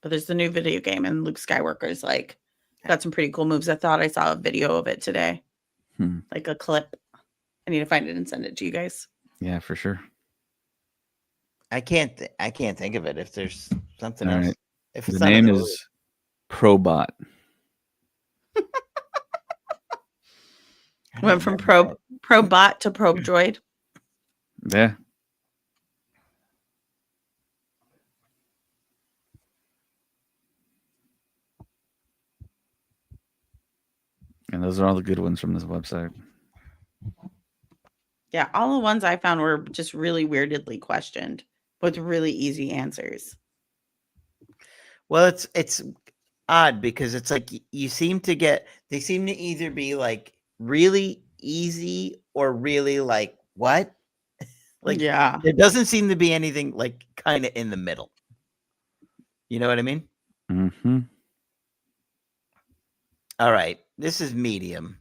But there's the new video game and Luke Skywalker's like got some pretty cool moves. I thought I saw a video of it today. Like a clip. I need to find it and send it to you guys. Yeah, for sure. I can't think of it. If there's something All else, right. if The it's not in name the movie. is Probot. I don't Went from remember probot to probe droid. Yeah. And those are all the good ones from this website. Yeah, all the ones I found were just really weirdly questioned with really easy answers. Well, it's odd because it's like they seem to either be like really easy or really like what? Like Yeah. there doesn't seem to be anything like kind of in the middle. You know what I mean? Mm-hmm. All right, this is medium.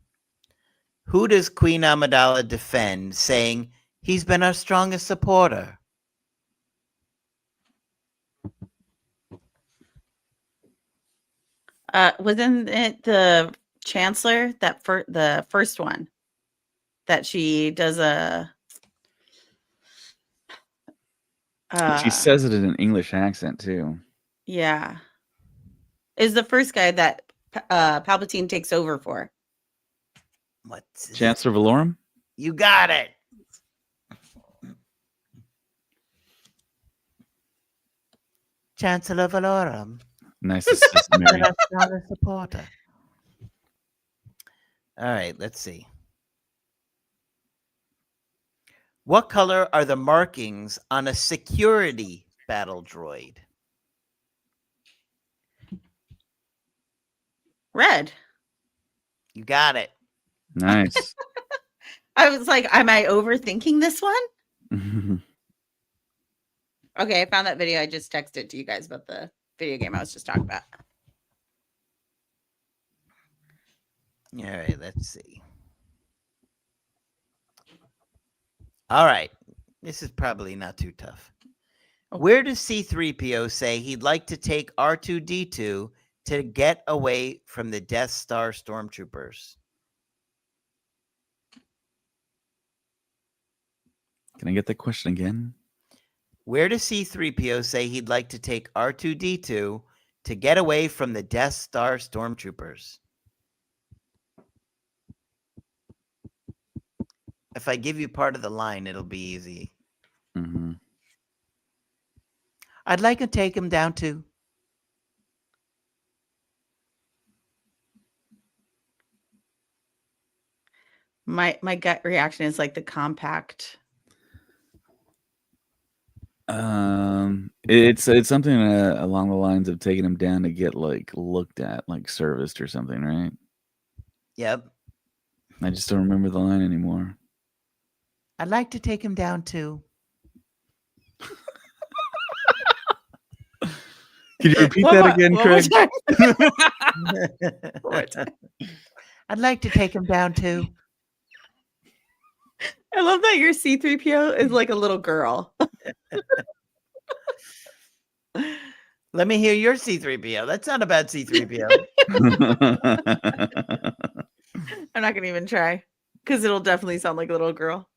Who does Queen Amidala defend, saying he's been our strongest supporter? Wasn't it the Chancellor that for the first one that she does a She says it in an English accent too. yeah. Is the first guy that Palpatine takes over for. What's Chancellor Valorum? You got it. Chancellor Valorum. Nice assist, Mary. Our strongest supporter. All right, let's see. What color are the markings on a security battle droid? Red. You got it. Nice. I was like, am I overthinking this one? Okay, I found that video. I just texted it to you guys about the video game I was just talking about. All right, let's see. All right. This is probably not too tough. Where does C-3PO say he'd like to take R2-D2 to get away from the Death Star stormtroopers? Can I get that question again? Where does C-3PO say he'd like to take R2-D2 to get away from the Death Star stormtroopers? If I give you part of the line, it'll be easy. Mm-hmm. I'd like to take him down to. My gut reaction is like the compact. It's something along the lines of taking him down to get like looked at, like serviced or something, right? Yep. I just don't remember the line anymore. I'd like to take him down too. Could you repeat One that more- again, one more Craig? time. One more time. I'd like to take him down too. I love that your C3PO is like a little girl. Let me hear your C3PO. That's not a bad C3PO. I'm not gonna even try because it'll definitely sound like a little girl.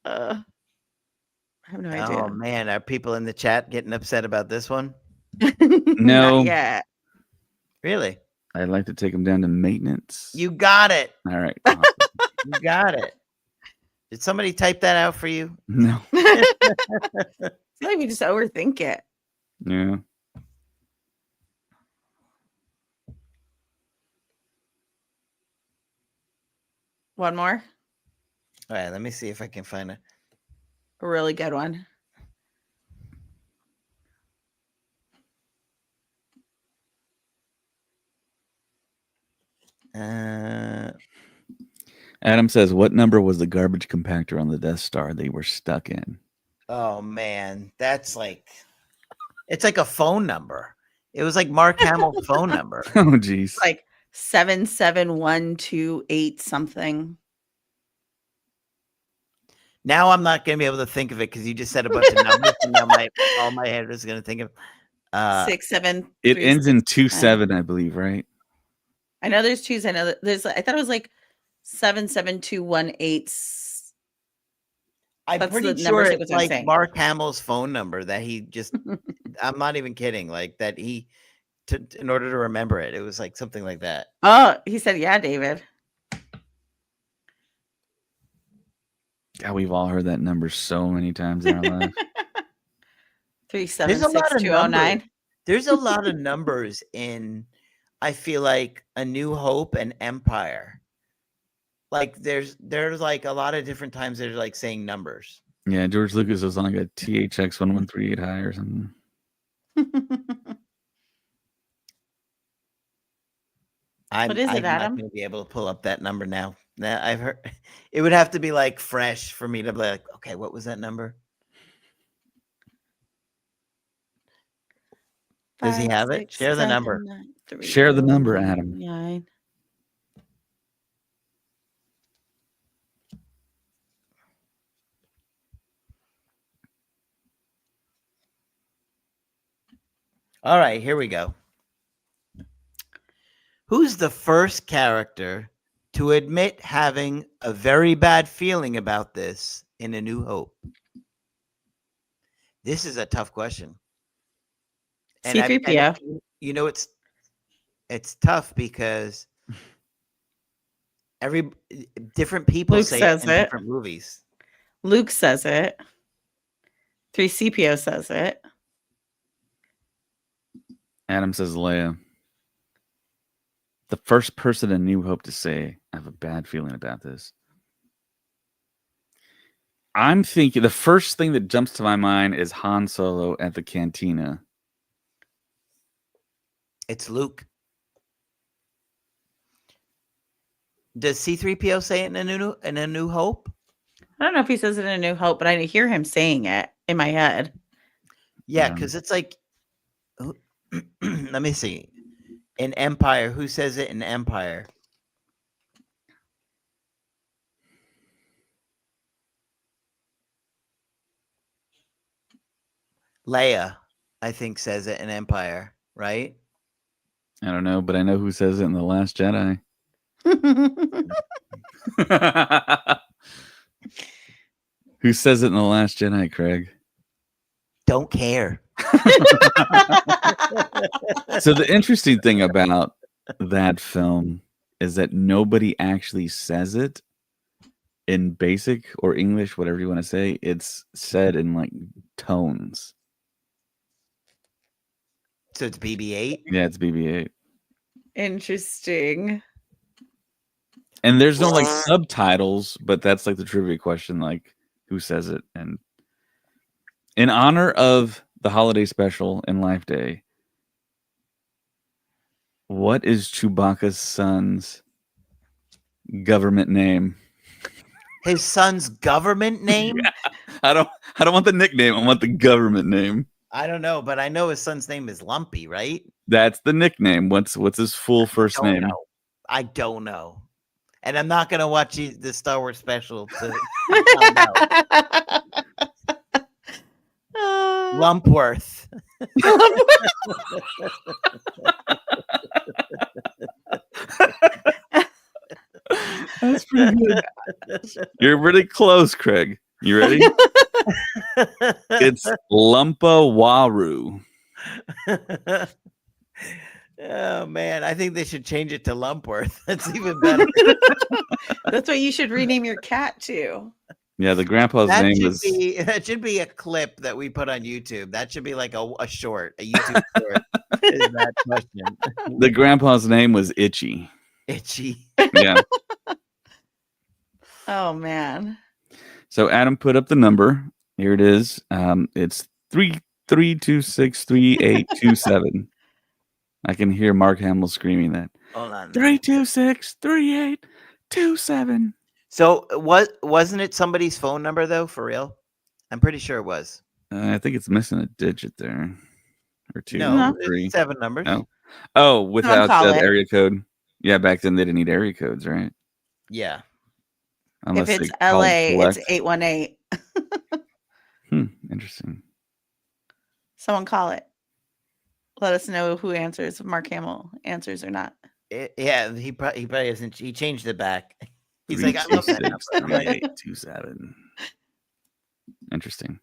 I have no Oh idea. man, are people in the chat getting upset about this one? No. Not yet. Really? I'd like to take him down to maintenance. You got it. All right. Awesome. You got it. Did somebody type that out for you? No. I feel like we just overthink it. Yeah. One more, All right, let me see if I can find it. a really good one. Adam says, "What number was the garbage compactor on the Death Star they were stuck in?" Oh man, that's like it's like a phone number. It was like Mark Hamill's phone number. Oh, geez. Like 77128 something. Now I'm not gonna be able to think of it because you just said a bunch of numbers, and now all my head is gonna think of 6 7. It ends in 27, I believe, right? I know there's twos. I know that there's. I thought it was like 77218. I'm That's pretty the sure number it's sequence I'm like saying. Mark Hamill's phone number that he just I'm not even kidding, like that he in order to remember it, it was like something like that. Oh, he said, "Yeah, David." God, we've all heard that number so many times in our life. 376209. There's a lot of numbers in, I feel like, A New Hope and Empire. Like there's like a lot of different times they're like saying numbers. Yeah, George Lucas was on like a THX 1138 high or something. I'm What is it, not Adam? going to be able to pull up that number now. Now I've heard it would have to be like fresh for me to be like, okay, what was that number? Does he have it? Share the number. Share the number, Adam. 9. All right, here we go. Who's the first character to admit having a very bad feeling about this in A New Hope? This is a tough question. And C3PO. you know, it's tough because different people Luke say says it in it. different movies. Luke says it. 3CPO says it. Adam says Leia. The first person in New Hope to say, I have a bad feeling about this. I'm thinking the first thing that jumps to my mind is Han Solo at the cantina. It's Luke. Does C3PO say it in a New Hope? I don't know if he says it in A New Hope, but I hear him saying it in my head. Yeah, because it's like, let me see. In Empire, who says it in Empire? Leia, I think, says it in Empire, right? I don't know, but I know who says it in The Last Jedi. Who says it in The Last Jedi, Craig? Don't care. So the interesting thing about that film is that nobody actually says it in basic or English, whatever you want to say. It's said in like tones. So it's BB-8? Yeah, it's BB-8. Interesting. And there's no like subtitles, but that's like the trivia question, like who says it. And In honor of the holiday special and Life Day, what is Chewbacca's son's government name? His son's government name? I don't want the nickname. I want the government name. I don't know, but I know his son's name is Lumpy, right? That's the nickname. What's his full first Don't name? know. I don't know. And I'm not gonna watch the Star Wars special to find out. Lumpworth. That's pretty good. You're really close, Craig. You ready? It's Lumpawaru. Oh man, I think they should change it to Lumpworth. That's even better. That's what you should rename your cat to. Yeah, the grandpa's name was. That should be a clip that we put on YouTube. That should be like a short, a YouTube short. Is that question? The grandpa's name was Itchy. Itchy. Yeah. Oh man. So Adam put up the number. Here it is. It's 332638827. I can hear Mark Hamill screaming that. Hold on. 3263827. So wasn't it somebody's phone number though? For real? I'm pretty sure it was. I think it's missing a digit there, or two, No, or three. it's 7 numbers. No. Oh, without call the it. area code. Yeah, back then they didn't need area codes, right? Yeah. Unless If it's they called LA, it's collect. 818. Interesting. Someone call it. Let us know who answers, if Mark Hamill answers or not. Yeah, he probably hasn't. He changed it back. He's like, I love that number. 3263827. Interesting.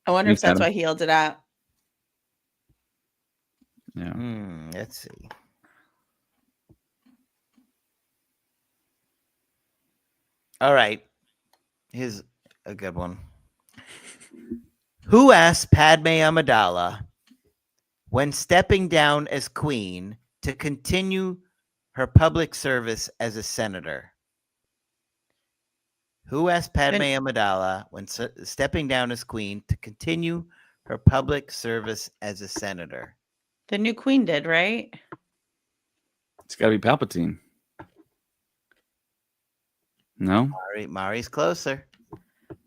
I wonder Thanks, if that's Adam. why he held it out. Yeah. Let's see. All right. Here's a good one. Who asked Padme Amidala when stepping down as queen to continue her public service as a senator? Who asked Padme Amidala when stepping down as queen to continue her public service as a senator? The new queen did, right? It's got to be Palpatine. No? Mari's closer.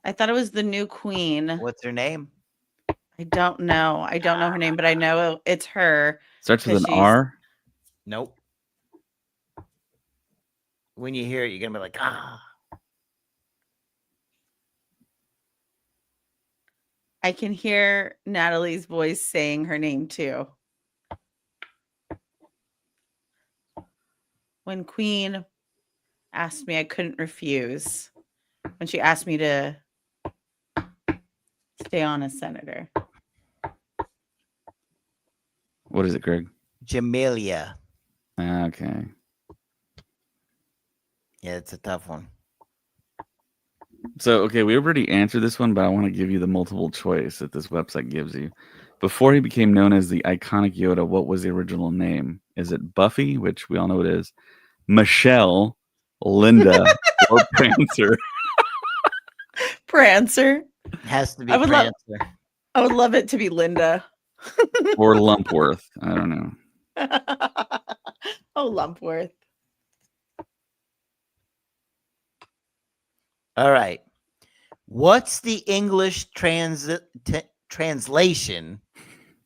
I thought it was the new queen. What's her name? I don't know. I don't know her name, but I know it's her. Starts with an 'Cause she's- R. Nope. When you hear it, you're gonna be like, ah. I can hear Natalie's voice saying her name too. When Queen asked me, I couldn't refuse. When she asked me to stay on as senator. What is it, Greg? Jamelia. Okay. Yeah, it's a tough one. So, okay, we already answered this one, but I want to give you the multiple choice that this website gives you. Before he became known as the iconic Yoda, what was the original name? Is it Buffy, which we all know it is, Michelle, Linda, or Prancer? Prancer. Has to be I would love- Prancer. I would love it to be Linda. Or Lumpworth? I don't know. Oh, Lumpworth. All right. What's the English translation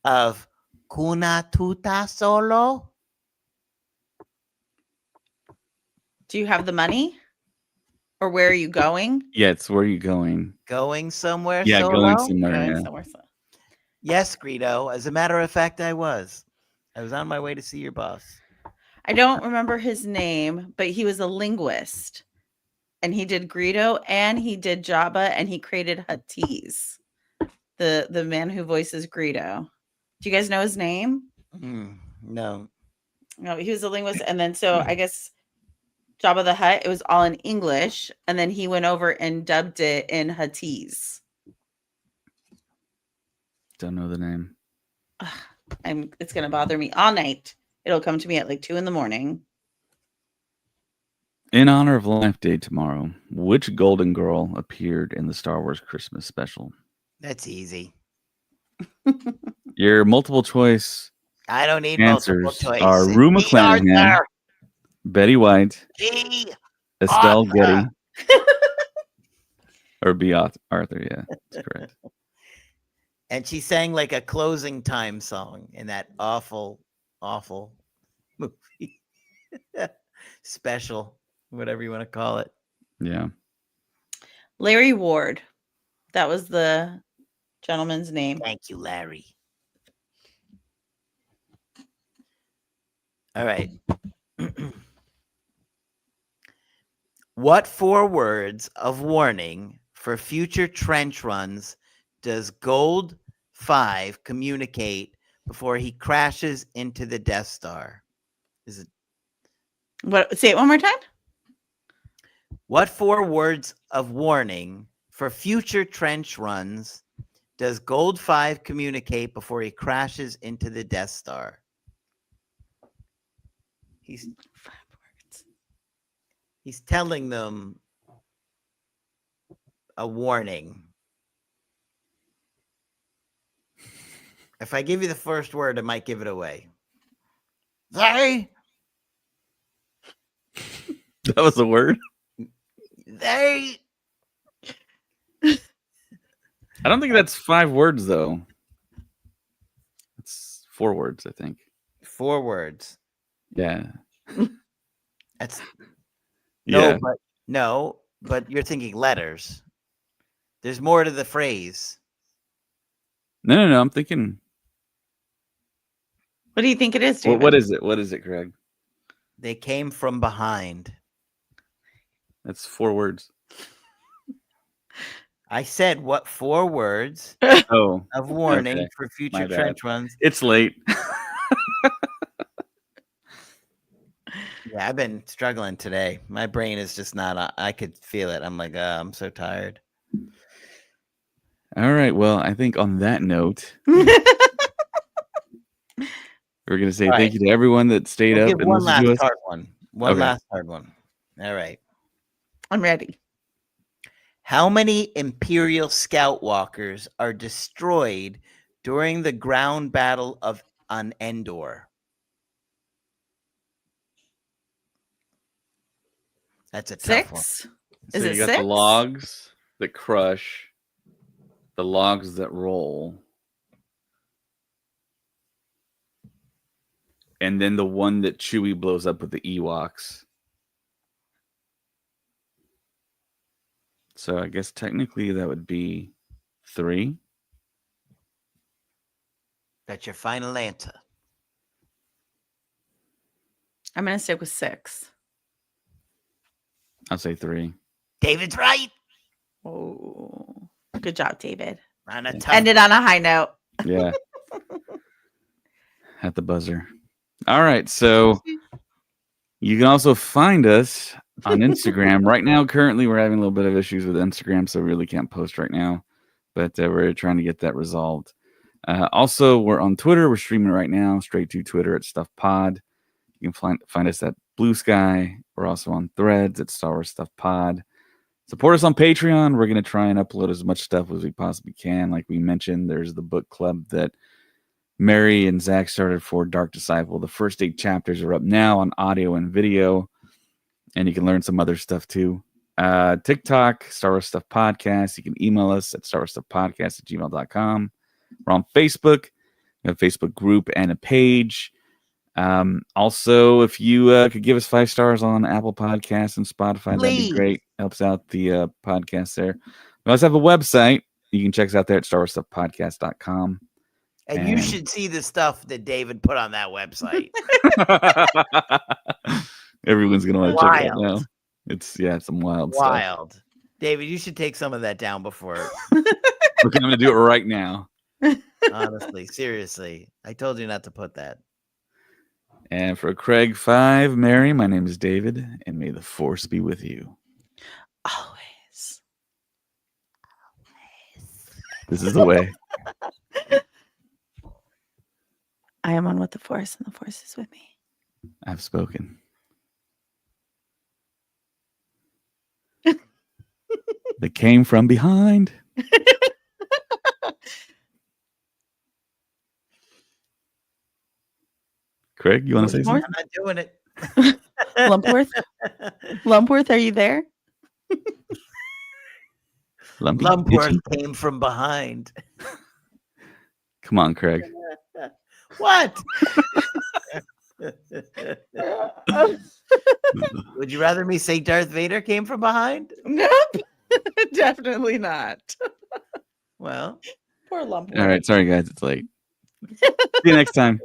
of Kuna tuta solo? Do you have the money? Or where are you going? Yeah, it's where are you going? Going somewhere Yeah, solo? going somewhere. Going Yeah. somewhere. Yes, Greedo. As a matter of fact, I was. I was on my way to see your boss. I don't remember his name, but he was a linguist. And he did Greedo and he did Jabba and he created Huttese. The man who voices Greedo. Do you guys know his name? No. No, he was a linguist. And then so I guess Jabba the Hutt, it was all in English. And then he went over and dubbed it in Huttese. Don't know the name. It's gonna bother me all night. It'll come to me at like 2 a.m. In honor of Life Day tomorrow, which Golden Girl appeared in the Star Wars Christmas special? That's easy. Your multiple choice I don't need multiple answers choice. are Rue G. McClanahan, Arthur. Betty White, G. Estelle Arthur. Getty, or B. Arthur. Yeah, that's correct. And she sang like a closing time song in that awful, awful movie. Special, whatever you want to call it. Yeah. Larry Ward. That was the gentleman's name. Thank you, Larry. All right. What 4 words of warning for future trench runs does Gold 5 communicate before he crashes into the Death Star? Is it What? Say it one more time. What 4 words of warning for future trench runs does Gold 5 communicate before he crashes into the Death Star? He's 5 words. He's telling them a warning. If I give you the first word, it might give it away. They That was a word? I don't think that's 5 words, though. It's 4 words, I think. 4 words. Yeah. That's Yeah. no, but you're thinking letters. There's more to the phrase. No. I'm thinking. What do you think it is, David? What is it? What is it, Greg? They came from behind. That's 4 words. I said what 4 words Oh, of warning okay. for My future bad. trench runs. It's late. Yeah, I've been struggling today. My brain is just not. I could feel it. I'm like, I'm so tired. All right. Well, I think on that note, we're going to say All thank you to everyone that stayed We'll up give and one listened to last us. hard one. One Okay. last hard one. All right. I'm ready. How many Imperial Scout Walkers are destroyed during the ground battle on Endor? That's a tough one. 6? So Is it you got 6? the logs that crush, the logs that roll, and then the one that Chewie blows up with the Ewoks. So I guess technically that would be 3. That's your final answer. I'm going to stick with 6. I'll say 3. David's right. Oh, good job, David. On a tough Ended on a high note. Yeah. At the buzzer. All right. So you can also find us on Instagram. Right now, currently, we're having a little bit of issues with Instagram, so we really can't post right now. But we're trying to get that resolved. Also, we're on Twitter. We're streaming right now, straight to Twitter at Stuff Pod. You can find us at Blue Sky. We're also on Threads at Star Wars Stuff Pod. Support us on Patreon. We're going to try and upload as much stuff as we possibly can. Like we mentioned, there's the book club that Mary and Zach started for Dark Disciple. The first 8 chapters are up now on audio and video, and you can learn some other stuff too. TikTok, Star Wars Stuff Podcast. You can email us at starwarstuffpodcast@gmail.com. We're on Facebook. We have a Facebook group and a page. Also, if you could give us 5 stars on Apple Podcasts and Spotify, that'd be great. Helps out the podcast there. We also have a website. You can check us out there at starwarstuffpodcast.com. And you should see the stuff that David put on that website. Everyone's gonna want to check it out now. It's some wild stuff. David, you should take some of that down before. Okay, I'm gonna do it right now. Honestly, seriously. I told you not to put that. And for Craig 5, Mary, my name is David, and may the force be with you. Always. This is the way. I am one with the force, and the force is with me. I've spoken. They came from behind. Craig, you want to say More? something? I'm not doing it. Lumpworth? Lumpworth, are you there? Lumpy? Lumpworth Itchy? came from behind. Come on, Craig. What? Would you rather me say Darth Vader came from behind? Nope. Definitely not. Well, Poor Lumpworth. All right. Sorry, guys. It's late. See you next time.